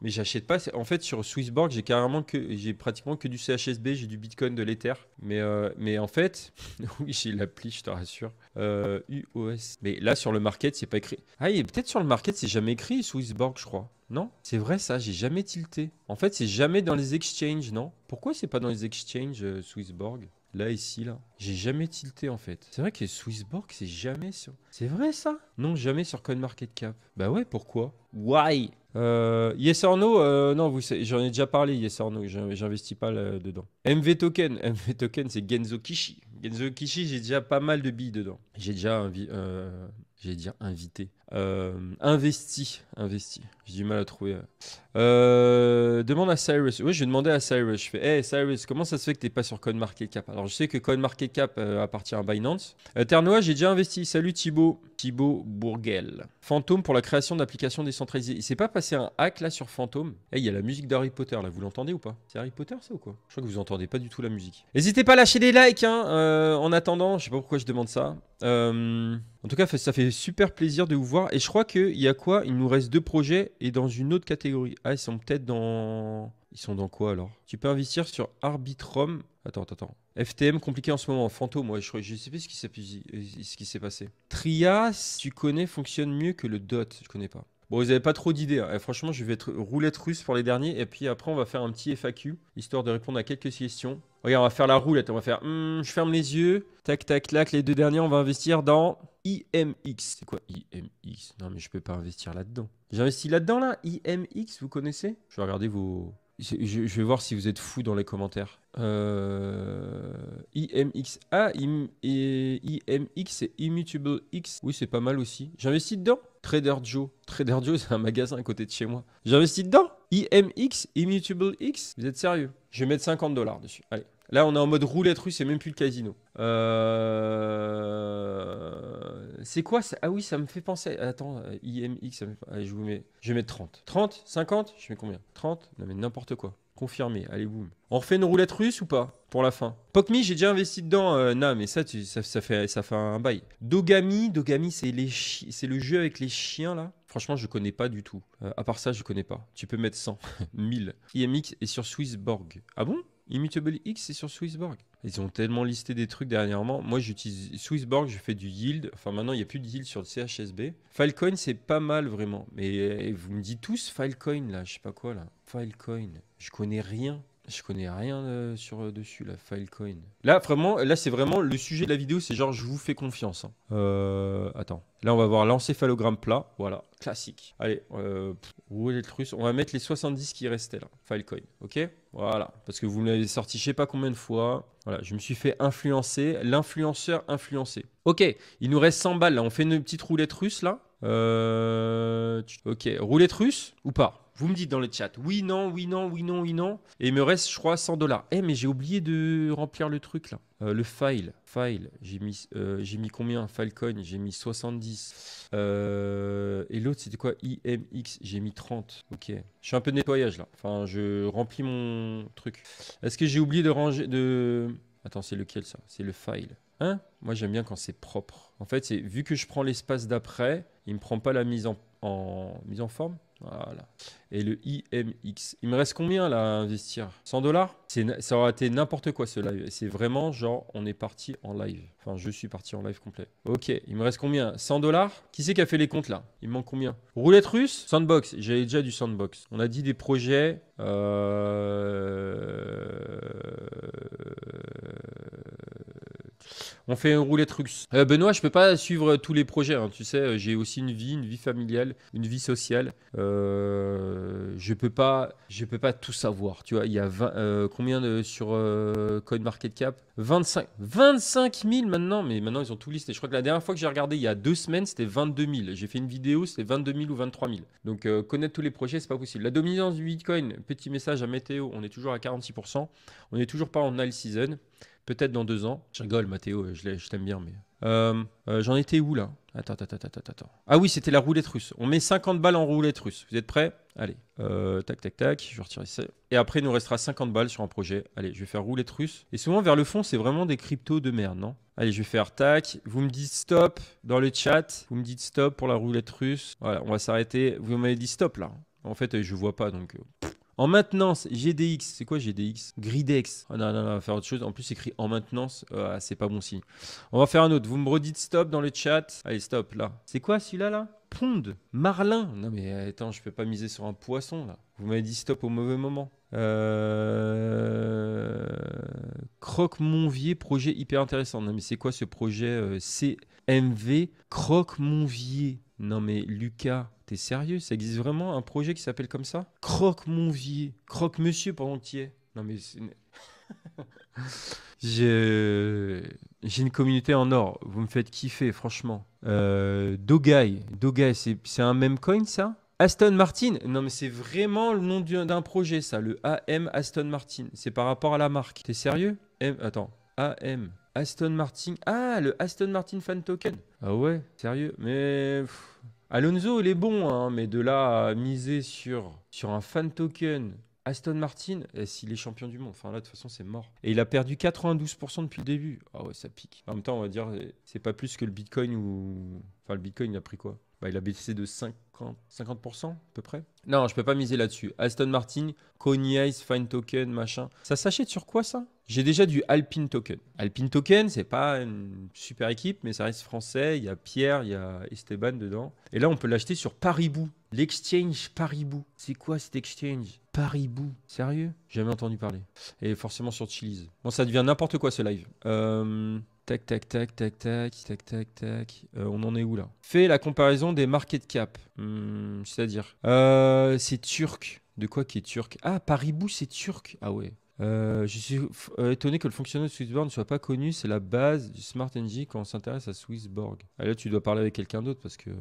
j'achète pas. En fait, sur Swissborg, j'ai pratiquement que du CHSB, j'ai du Bitcoin, de l'Ether. Mais en fait, oui, j'ai l'appli, je te rassure. UOS. Mais là, sur le market, c'est pas écrit. Ah, et peut-être sur le market, c'est jamais écrit Swissborg, je crois. Non? C'est vrai ça, j'ai jamais tilté. En fait, c'est jamais dans les exchanges, non? Pourquoi c'est pas dans les exchanges Swissborg? Là, ici, là. J'ai jamais tilté, en fait. C'est vrai que Swissborg, c'est jamais sur... C'est vrai, ça? Non, jamais sur CoinMarketCap. Bah ouais, pourquoi? Why? Yes or no? Non, j'en ai déjà parlé, yes or no. J'investis pas dedans. MV Token. MV Token, c'est Genzo Kishi. Genzo Kishi, j'ai déjà pas mal de billes dedans. J'ai déjà invité. Investi. J'ai du mal à trouver. Demande à Cyrus. Oui, je vais demander à Cyrus. Je fais, hey Cyrus, comment ça se fait que t'es pas sur CoinMarketCap? Alors, je sais que CoinMarketCap appartient à Binance. Ternois, j'ai déjà investi. Salut Thibaut. Thibaut Bourguel. Fantôme pour la création d'applications décentralisées. Il s'est pas passé un hack là sur Fantôme? Il y a la musique d'Harry Potter là. Vous l'entendez ou pas? C'est Harry Potter, ça ou quoi? Je crois que vous entendez pas du tout la musique. N'hésitez pas à lâcher des likes en attendant. Je sais pas pourquoi je demande ça. En tout cas, ça fait super plaisir de vous voir. Et je crois qu'il y a quoi? Il nous reste 2 projets et dans une autre catégorie. Ah, ils sont peut-être dans... Ils sont dans quoi alors? Tu peux investir sur Arbitrum. Attends. FTM compliqué en ce moment. Fantôme, ouais, je sais plus ce qui s'est passé. Trias, tu connais, fonctionne mieux que le DOT. Je connais pas. Bon, vous n'avez pas trop d'idées. Hein. Franchement, je vais être roulette russe pour les derniers. Et puis après, on va faire un petit FAQ, histoire de répondre à quelques questions. Regarde, on va faire la roulette. On va faire, je ferme les yeux. Tac, tac, tac. Les 2 derniers, on va investir dans IMX. C'est quoi IMX? Non, mais je peux pas investir là-dedans. J'investis là-dedans, là. IMX, vous connaissez? Je vais regarder vos... Je vais voir si vous êtes fous dans les commentaires. IMX. Ah, IMX, c'est Immutable X. Oui, c'est pas mal aussi. J'investis dedans. Trader Joe. Trader Joe, c'est un magasin à côté de chez moi. J'investis dedans. IMX, Immutable X. Vous êtes sérieux? Je vais mettre $50 dessus. Allez. Là, on est en mode roulette russe, c'est même plus le casino. C'est quoi ça? Ah oui, ça me fait penser. Attends, IMX, ça me fait... Allez, je vais mettre 30. 30? 50? Je mets combien? 30? Non, mais n'importe quoi. Confirmé. Allez, boum. On refait une roulette russe ou pas? Pour la fin. PocMe, j'ai déjà investi dedans. Non, mais ça fait un bail. Dogami, c'est le jeu avec les chiens, là. Franchement, je connais pas du tout. À part ça, je connais pas. Tu peux mettre 100. 1000. IMX est sur Swissborg. Ah bon? Immutable X, c'est sur Swissborg. Ils ont tellement listé des trucs dernièrement. Moi, j'utilise Swissborg, je fais du yield. Enfin, maintenant, il n'y a plus de yield sur le CHSB. Filecoin, c'est pas mal, vraiment. Mais vous me dites tous Filecoin, là. Je sais pas quoi, là. Filecoin. Je connais rien. Je connais rien dessus, là, Filecoin. Là, c'est vraiment le sujet de la vidéo, c'est genre, je vous fais confiance. Hein. Attends. Là, on va voir l'encéphalogramme plat. Voilà, classique. Allez, roulette russe. On va mettre les 70 qui restaient, là. Filecoin, ok? Voilà, parce que vous me l'avez sorti je sais pas combien de fois. Voilà, je me suis fait influencer. L'influenceur influencé. Ok, il nous reste 100 balles, là. On fait une petite roulette russe, là. Ok, roulette russe ou pas? Vous me dites dans le chat, oui, non. Et il me reste, je crois, $100. Mais j'ai oublié de remplir le truc, là. Le file, j'ai mis combien? Filecoin, j'ai mis 70. Et l'autre, c'était quoi? IMX, j'ai mis 30. Ok. Je suis un peu de nettoyage, là. Enfin, je remplis mon truc. Est-ce que j'ai oublié de ranger... Attends, c'est lequel, ça? C'est le file. Hein? Moi, j'aime bien quand c'est propre. En fait, vu que je prends l'espace d'après, il me prend pas la mise en forme. Voilà. Et le IMX. Il me reste combien là à investir? $100? Ça aurait été n'importe quoi ce live. C'est vraiment genre on est parti en live. Enfin, je suis parti en live complet. Ok, il me reste combien? $100? Qui c'est qui a fait les comptes là? Il me manque combien? Roulette russe? Sandbox. J'avais déjà du sandbox. On a dit des projets. On fait une roulette russe. Benoît, je peux pas suivre tous les projets. Hein. Tu sais, j'ai aussi une vie familiale, une vie sociale. Je peux pas tout savoir. Tu vois, il y a combien sur CoinMarketCap? 25 000 maintenant. Mais maintenant, ils ont tout listé. Je crois que la dernière fois que j'ai regardé, il y a 2 semaines, c'était 22 000. J'ai fait une vidéo, c'était 22 000 ou 23 000. Donc, connaître tous les projets, c'est pas possible. La dominance du Bitcoin, petit message à Météo, on est toujours à 46%. On n'est toujours pas en all season. Peut-être dans 2 ans. Je rigole, Mathéo, je t'aime bien, mais... j'en étais où là? Attends. Ah oui, c'était la roulette russe. On met 50 balles en roulette russe. Vous êtes prêts? Allez. Tac. Je vais retirer ça. Et après, il nous restera 50 balles sur un projet. Allez, je vais faire roulette russe. Et souvent, vers le fond, c'est vraiment des cryptos de merde, non? Allez, je vais faire tac. Vous me dites stop dans le chat. Vous me dites stop pour la roulette russe. Voilà, on va s'arrêter. Vous m'avez dit stop là. En fait, je vois pas donc. En maintenance, GDX. C'est quoi GDX? Gridex. Oh non, on va faire autre chose. En plus, c'est écrit en maintenance. C'est pas bon signe. On va faire un autre. Vous me redites stop dans le chat. Allez, stop là. C'est quoi celui-là là? Pond. Marlin. Non mais attends, je peux pas miser sur un poisson là. Vous m'avez dit stop au mauvais moment. Croque-Monvier, projet hyper intéressant. Non mais c'est quoi ce projet CMV Croque-Monvier? Non mais Lucas, t'es sérieux? Ça existe vraiment un projet qui s'appelle comme ça? Croque-Monvier. Croque-Monsieur pendant que t'y es. Non mais c'est... J'ai une communauté en or. Vous me faites kiffer, franchement. Dogai, c'est un meme coin, ça? Aston Martin. Non, mais c'est vraiment le nom d'un projet, ça. Le AM Aston Martin. C'est par rapport à la marque. T'es sérieux? Attends. AM Aston Martin. Ah, le Aston Martin Fan Token. Ah ouais, sérieux? Mais... Alonso, il est bon, hein, mais de là à miser sur un Fan Token... Aston Martin, s'il est champion du monde, enfin là de toute façon c'est mort. Et il a perdu 92% depuis le début. Ah ouais, ça pique. En même temps, on va dire, c'est pas plus que le Bitcoin ou... Enfin, le Bitcoin, il a pris quoi? Bah, il a baissé de 50% à peu près. Non, je peux pas miser là-dessus. Aston Martin, Coney Ice, Fine Token, machin. Ça s'achète sur quoi ça? J'ai déjà du Alpine Token. Alpine Token, c'est pas une super équipe, mais ça reste français. Il y a Pierre, il y a Esteban dedans. Et là, on peut l'acheter sur Paribou. L'exchange Paribou. C'est quoi cet exchange? Paribou. Sérieux? Jamais entendu parler. Et forcément sur Chiliz. Bon, ça devient n'importe quoi ce live. Tac. On en est où là? Fais la comparaison des market cap. C'est-à-dire c'est turc. De quoi qui est turc? Ah, Paribou, c'est turc. Ah ouais. Je suis étonné que le fonctionnement de Swissborg ne soit pas connu. C'est la base du Smart NG quand on s'intéresse à Swissborg. Ah, là, tu dois parler avec quelqu'un d'autre parce que...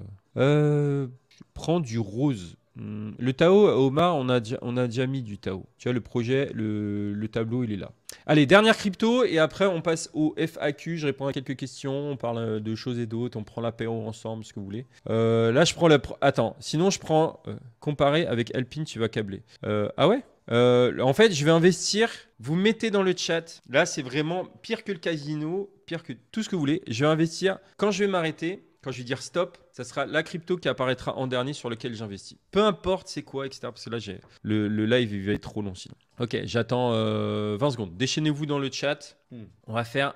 prends du rose. Le Tao, Omar, on a déjà mis du Tao. Tu vois, le projet, le tableau, il est là. Allez, dernière crypto et après, on passe au FAQ. Je réponds à quelques questions. On parle de choses et d'autres. On prend l'apéro ensemble, ce que vous voulez. Là, je prends Attends, sinon, je prends... comparé avec Alpine, tu vas câbler. Ah ouais? En fait, je vais investir. Vous mettez dans le chat. Là, c'est vraiment pire que le casino, pire que tout ce que vous voulez. Je vais investir. Quand je vais m'arrêter, quand je vais dire stop, ça sera la crypto qui apparaîtra en dernier sur lequel j'investis. Peu importe c'est quoi, etc. Parce que là, le live il va être trop long sinon. Ok, j'attends 20 secondes. Déchaînez-vous dans le chat. On va faire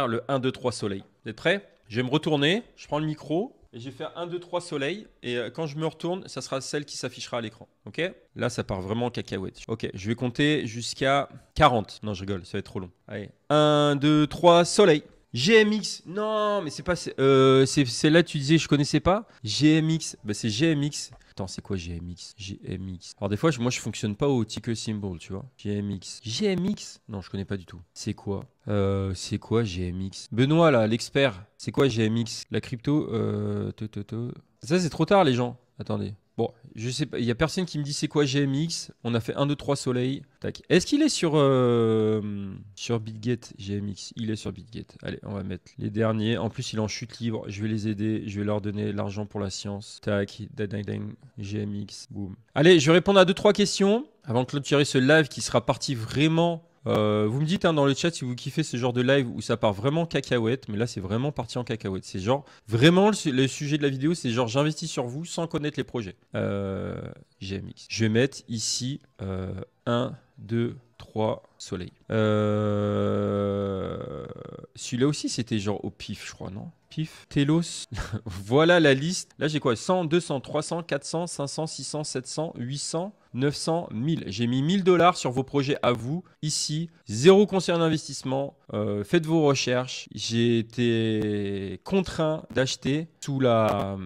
le 1, 2, 3 soleil. Vous êtes prêts? Je vais me retourner. Je prends le micro. Et je vais faire 1, 2, 3 soleil. Et quand je me retourne, ça sera celle qui s'affichera à l'écran. Ok? Là, ça part vraiment en cacahuète. Ok, je vais compter jusqu'à 40. Non, je rigole, ça va être trop long. Allez. 1, 2, 3, soleil. GMX. Non, mais c'est pas... c'est là tu disais je connaissais pas. GMX. Bah, c'est GMX. Attends, c'est quoi GMX? GMX. Alors des fois, moi je fonctionne pas au ticker symbol, tu vois. GMX. GMX? Non, je connais pas du tout. C'est quoi? C'est quoi GMX? Benoît là, l'expert. C'est quoi GMX? La crypto Ça c'est trop tard les gens. Attendez. Bon, je sais pas, il y a personne qui me dit c'est quoi GMX. On a fait 1, 2, 3 soleil. Tac. Est-ce qu'il est sur BitGet GMX? Il est sur BitGet. Allez, on va mettre les derniers. En plus, il est en chute libre. Je vais les aider. Je vais leur donner l'argent pour la science. Tac. GMX. Boum. Allez, je vais répondre à 2, 3 questions avant de clôturer ce live qui sera parti vraiment... vous me dites dans le chat si vous kiffez ce genre de live où ça part vraiment cacahuète, mais là c'est vraiment parti en cacahuète. C'est genre vraiment le sujet de la vidéo, c'est genre j'investis sur vous sans connaître les projets. GMX. Je vais mettre ici 1, 2, 3 soleil. Celui-là aussi c'était genre au pif, je crois, non? Pif. Telos. Voilà la liste. Là j'ai quoi? 100, 200, 300, 400, 500, 600, 700, 800. 900, 1000. J'ai mis 1000 $ sur vos projets à vous, ici. 0 conseil d'investissement. Faites vos recherches. J'ai été contraint d'acheter sous la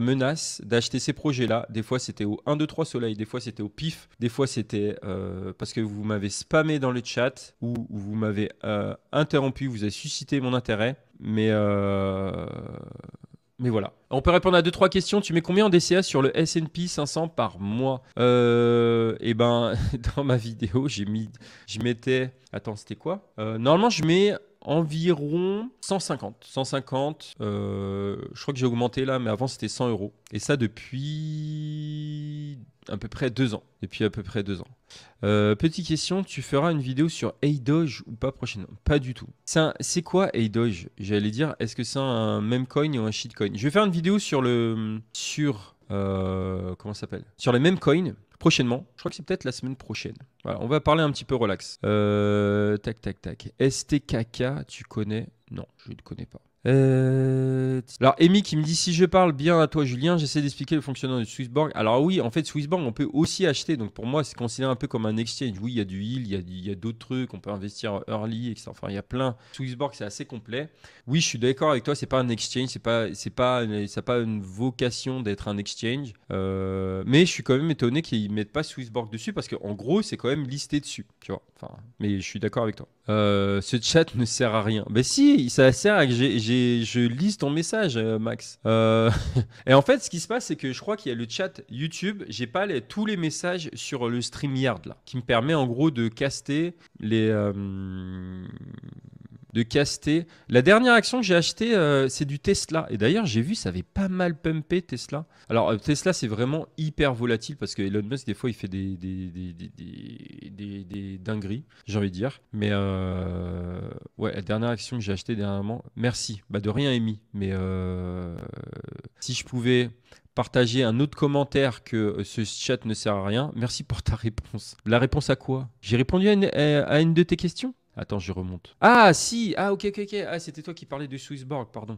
menace d'acheter ces projets-là. Des fois, c'était au 1, 2, 3 soleil. Des fois, c'était au pif. Des fois, c'était parce que vous m'avez spammé dans le chat ou vous m'avez interrompu. Vous avez suscité mon intérêt. Mais Mais voilà. On peut répondre à 2-3 questions. Tu mets combien en DCA sur le S&P 500 par mois? Et ben, dans ma vidéo, je mettais... Attends, c'était quoi? Normalement, je mets environ 150. 150. Je crois que j'ai augmenté là, mais avant, c'était 100 euros. Et ça depuis à peu près 2 ans. Depuis à peu près 2 ans. Petite question, tu feras une vidéo sur A-Doge ou pas prochainement? Pas du tout. C'est quoi A-Doge? J'allais dire, est-ce que c'est un meme coin ou un shitcoin? Je vais faire une vidéo sur comment ça s'appelle? Sur les meme coins prochainement. Je crois que c'est peut-être la semaine prochaine. Voilà, on va parler un petit peu relax. Tac, tac, tac. STKK, tu connais? Non, je ne connais pas. Alors Amy qui me dit si je parle bien à toi Julien, j'essaie d'expliquer le fonctionnement de Swissborg. Alors oui, en fait Swissborg on peut aussi acheter, donc pour moi c'est considéré un peu comme un exchange. Oui, il y a du yield, il y a d'autres trucs, on peut investir early, etc. Enfin il y a plein. Swissborg c'est assez complet. Oui, je suis d'accord avec toi, c'est pas un exchange, ça n'a pas une vocation d'être un exchange. Mais je suis quand même étonné qu'ils mettent pas Swissborg dessus parce qu'en gros c'est quand même listé dessus, tu vois. Enfin, mais je suis d'accord avec toi. Ce chat ne sert à rien. Ben si, ça sert à que je lise ton message, Max. Et en fait, ce qui se passe, c'est que je crois qu'il y a le chat YouTube. J'ai pas tous les messages sur le StreamYard là, qui me permet en gros de caster La dernière action que j'ai achetée, c'est du Tesla. Et d'ailleurs, j'ai vu, ça avait pas mal pumpé Tesla. Alors, Tesla, c'est vraiment hyper volatile parce que Elon Musk, des fois, il fait des dingueries, j'ai envie de dire. Mais ouais, la dernière action que j'ai achetée dernièrement, merci. Bah, de rien, Amy. Mais si je pouvais partager un autre commentaire que ce chat ne sert à rien, merci pour ta réponse. La réponse à quoi? J'ai répondu à une de tes questions? Attends, je remonte. Ah, si. Ah, ok. Ah, c'était toi qui parlais de Swissborg, pardon.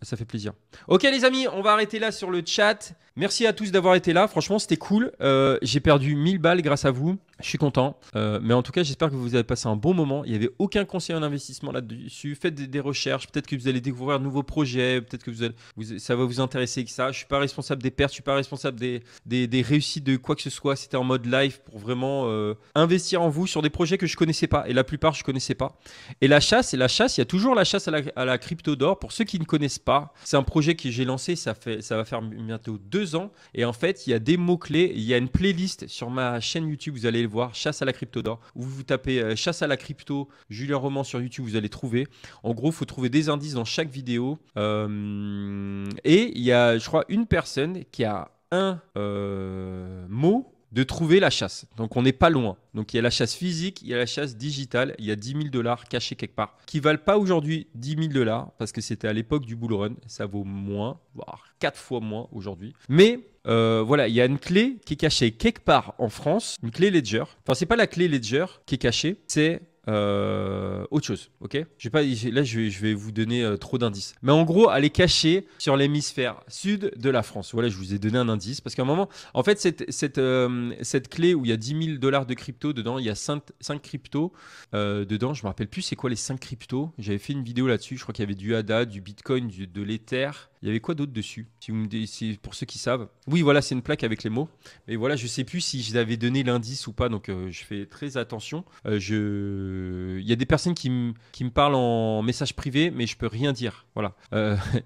Ça fait plaisir. Ok, les amis, on va arrêter là sur le chat. Merci à tous d'avoir été là. Franchement, c'était cool. J'ai perdu 1000 balles grâce à vous. Je suis content. Mais en tout cas, j'espère que vous avez passé un bon moment. Il n'y avait aucun conseil en investissement là-dessus. Faites des recherches. Peut-être que vous allez découvrir de nouveaux projets. Peut-être que ça va vous intéresser que ça. Je ne suis pas responsable des pertes. Je ne suis pas responsable des réussites de quoi que ce soit. C'était en mode live pour vraiment investir en vous sur des projets que je connaissais pas, et la plupart je connaissais pas. Et la chasse, il y a toujours la chasse à la crypto d'or. Pour ceux qui ne connaissent pas, c'est un projet que j'ai lancé, ça va faire bientôt 2 ans, et en fait il y a des mots clés, il y a une playlist sur ma chaîne YouTube, vous allez le voir, chasse à la crypto d'or, où vous tapez chasse à la crypto Julien Roman sur YouTube, vous allez trouver. En gros, il faut trouver des indices dans chaque vidéo, et il y a, je crois, une personne qui a un mot de trouver la chasse. Donc on n'est pas loin. Donc il y a la chasse physique, il y a la chasse digitale, il y a 10 000 $ cachés quelque part, qui valent pas aujourd'hui 10 000 $ parce que c'était à l'époque du bull run. Ça vaut moins, voire 4 fois moins aujourd'hui. Mais voilà, il y a une clé qui est cachée quelque part en France, une clé Ledger. Enfin, c'est pas la clé Ledger qui est cachée, c'est autre chose, ok? Je vais vous donner trop d'indices. Mais en gros, elle est cachée sur l'hémisphère sud de la France. Voilà, je vous ai donné un indice parce qu'à un moment, en fait, cette clé où il y a 10 000 $ de crypto dedans, il y a 5 cryptos dedans. Je me rappelle plus c'est quoi les 5 cryptos. J'avais fait une vidéo là-dessus. Je crois qu'il y avait du ADA, du Bitcoin, de l'Ether. Il y avait quoi d'autre dessus? Si pour ceux qui savent. Oui, voilà, c'est une plaque avec les mots. Mais voilà, je sais plus si je vous avais donné l'indice ou pas, donc je fais très attention. Il y a des personnes qui me parlent en message privé, mais je peux rien dire. Voilà.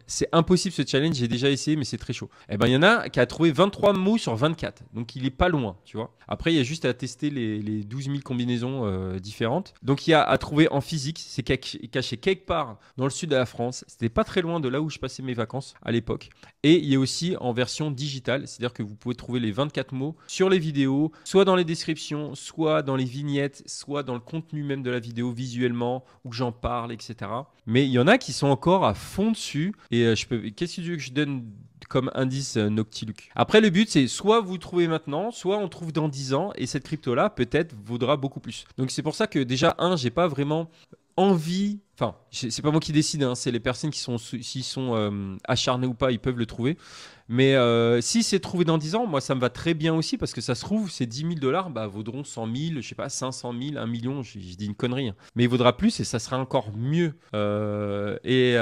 C'est impossible ce challenge, j'ai déjà essayé, mais c'est très chaud. Eh ben, il y en a qui a trouvé 23 mots sur 24, donc il est pas loin, tu vois. Après, il y a juste à tester les 12 000 combinaisons différentes. Donc il y a à trouver en physique, c'est caché quelque part dans le sud de la France. C'était pas très loin de là où je passais mes vacances à l'époque. Et il y a aussi en version digitale, c'est-à-dire que vous pouvez trouver les 24 mots sur les vidéos, soit dans les descriptions, soit dans les vignettes, soit dans le contenu même de la vidéo visuellement, où j'en parle, etc. Mais il y en a qui sont encore à fond dessus. Et qu'est-ce que tu veux que je donne comme indice Noctiluc? Après, le but, c'est soit vous trouvez maintenant, soit on trouve dans 10 ans, et cette crypto-là, peut-être, vaudra beaucoup plus. Donc c'est pour ça que déjà, j'ai pas vraiment envie, enfin, c'est pas moi qui décide, hein, c'est les personnes s'ils sont acharnés ou pas, ils peuvent le trouver. Mais si c'est trouvé dans 10 ans, moi ça me va très bien aussi parce que ça se trouve, ces 10 000 $ vaudront 100 000, je sais pas, 500 000, 1 million, je dis une connerie. Hein. Mais il vaudra plus et ça sera encore mieux. Et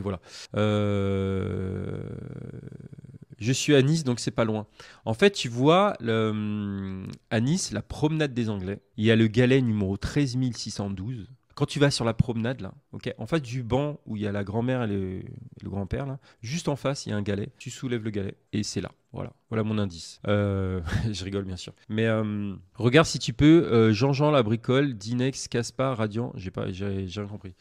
voilà. Je suis à Nice, donc c'est pas loin. En fait, tu vois, à Nice, la promenade des Anglais, il y a le galet numéro 13 612. Quand tu vas sur la promenade, là, ok, en face du banc où il y a la grand-mère et le grand-père, là, juste en face, il y a un galet. Tu soulèves le galet et c'est là. Voilà mon indice. Je rigole bien sûr. Mais regarde si tu peux. Jean-Jean la bricole, Dinex, Caspar, Radiant. J'ai rien compris.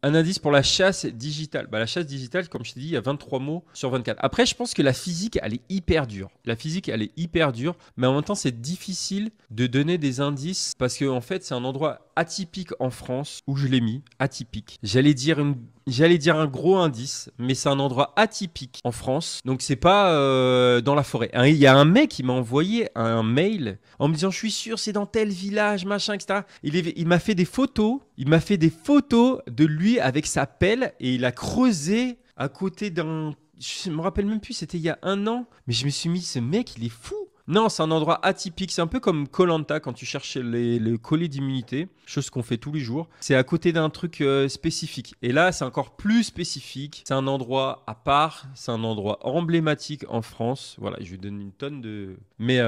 Un indice pour la chasse digitale. Bah, la chasse digitale, comme je t'ai dit, il y a 23 mots sur 24. Après, je pense que la physique, elle est hyper dure. La physique, elle est hyper dure, mais en même temps, c'est difficile de donner des indices parce que en fait, c'est un endroit atypique en France où je l'ai mis, atypique. J'allais dire un gros indice, mais c'est un endroit atypique en France. Donc, c'est pas dans la forêt. Il y a un mec qui m'a envoyé un mail en me disant, je suis sûr, c'est dans tel village, machin, etc. Il m'a fait des photos. Il m'a fait des photos de lui avec sa pelle et il a creusé à côté d'un... Je me rappelle même plus, c'était il y a 1 an. Mais je me suis mis, ce mec, il est fou. Non, c'est un endroit atypique. C'est un peu comme koh quand tu cherches le collier d'immunité, chose qu'on fait tous les jours. C'est à côté d'un truc spécifique. Et là, c'est encore plus spécifique. C'est un endroit à part. C'est un endroit emblématique en France. Voilà, je lui donne une tonne de... Mais,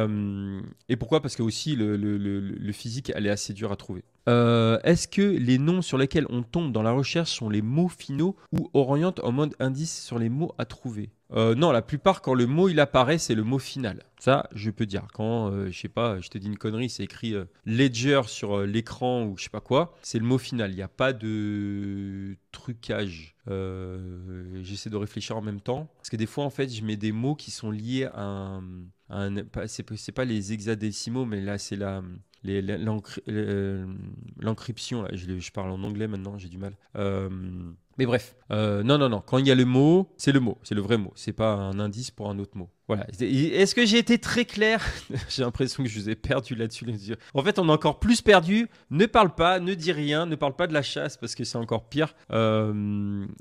et pourquoi? Parce que aussi, le physique, elle est assez dure à trouver. Est-ce que les noms sur lesquels on tombe dans la recherche sont les mots finaux ou orientent en mode indice sur les mots à trouver? Non, la plupart, quand le mot il apparaît, c'est le mot final. Ça, je peux dire. Quand, je sais pas, je te dis une connerie, c'est écrit Ledger sur l'écran ou je sais pas quoi, c'est le mot final. Il n'y a pas de trucage. J'essaie de réfléchir en même temps. Parce que des fois, en fait, je mets des mots qui sont liés à c'est pas les hexadécimaux, mais là, c'est l'encryption. Je parle en anglais maintenant, j'ai du mal. Mais bref, non. Quand il y a le mot, c'est le vrai mot. C'est pas un indice pour un autre mot. Voilà. Est-ce que j'ai été très clair? J'ai l'impression que je vous ai perdu là-dessus. En fait, on est encore plus perdu. Ne parle pas, ne dis rien, ne parle pas de la chasse parce que c'est encore pire.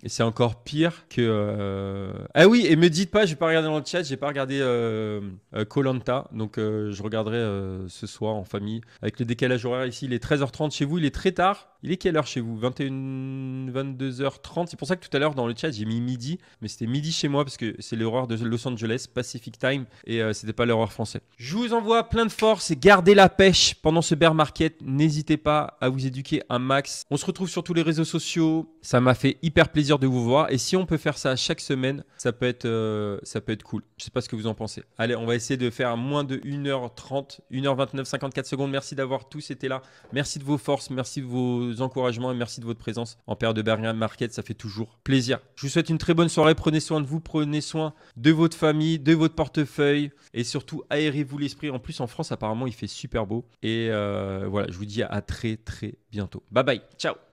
C'est encore pire que. Ah oui, et me dites pas, je vais pas regarder dans le chat, j'ai pas regardé koh. Donc je regarderai ce soir en famille. Avec le décalage horaire ici, il est 13h30 chez vous, il est très tard. Il est quelle heure chez vous? 22h30. C'est pour ça que tout à l'heure dans le chat j'ai mis midi, mais c'était midi chez moi parce que c'est l'heure de Los Angeles, Pacific Time, et c'était pas l'heure français. Je vous envoie plein de force et gardez la pêche pendant ce bear market. N'hésitez pas à vous éduquer un max. On se retrouve sur tous les réseaux sociaux. Ça m'a fait hyper plaisir de vous voir et si on peut faire ça chaque semaine, ça peut être cool. Je sais pas ce que vous en pensez. Allez, on va essayer de faire moins de 1h30, 1h29, 54 secondes. Merci d'avoir tous été là. Merci de vos forces, merci de vos encouragements et merci de votre présence en période de bear market. Ça fait toujours plaisir. Je vous souhaite une très bonne soirée. Prenez soin de vous, prenez soin de votre famille, de votre portefeuille et surtout aérez-vous l'esprit. En plus, en France, apparemment, il fait super beau. Et voilà, je vous dis à très très bientôt. Bye bye. Ciao.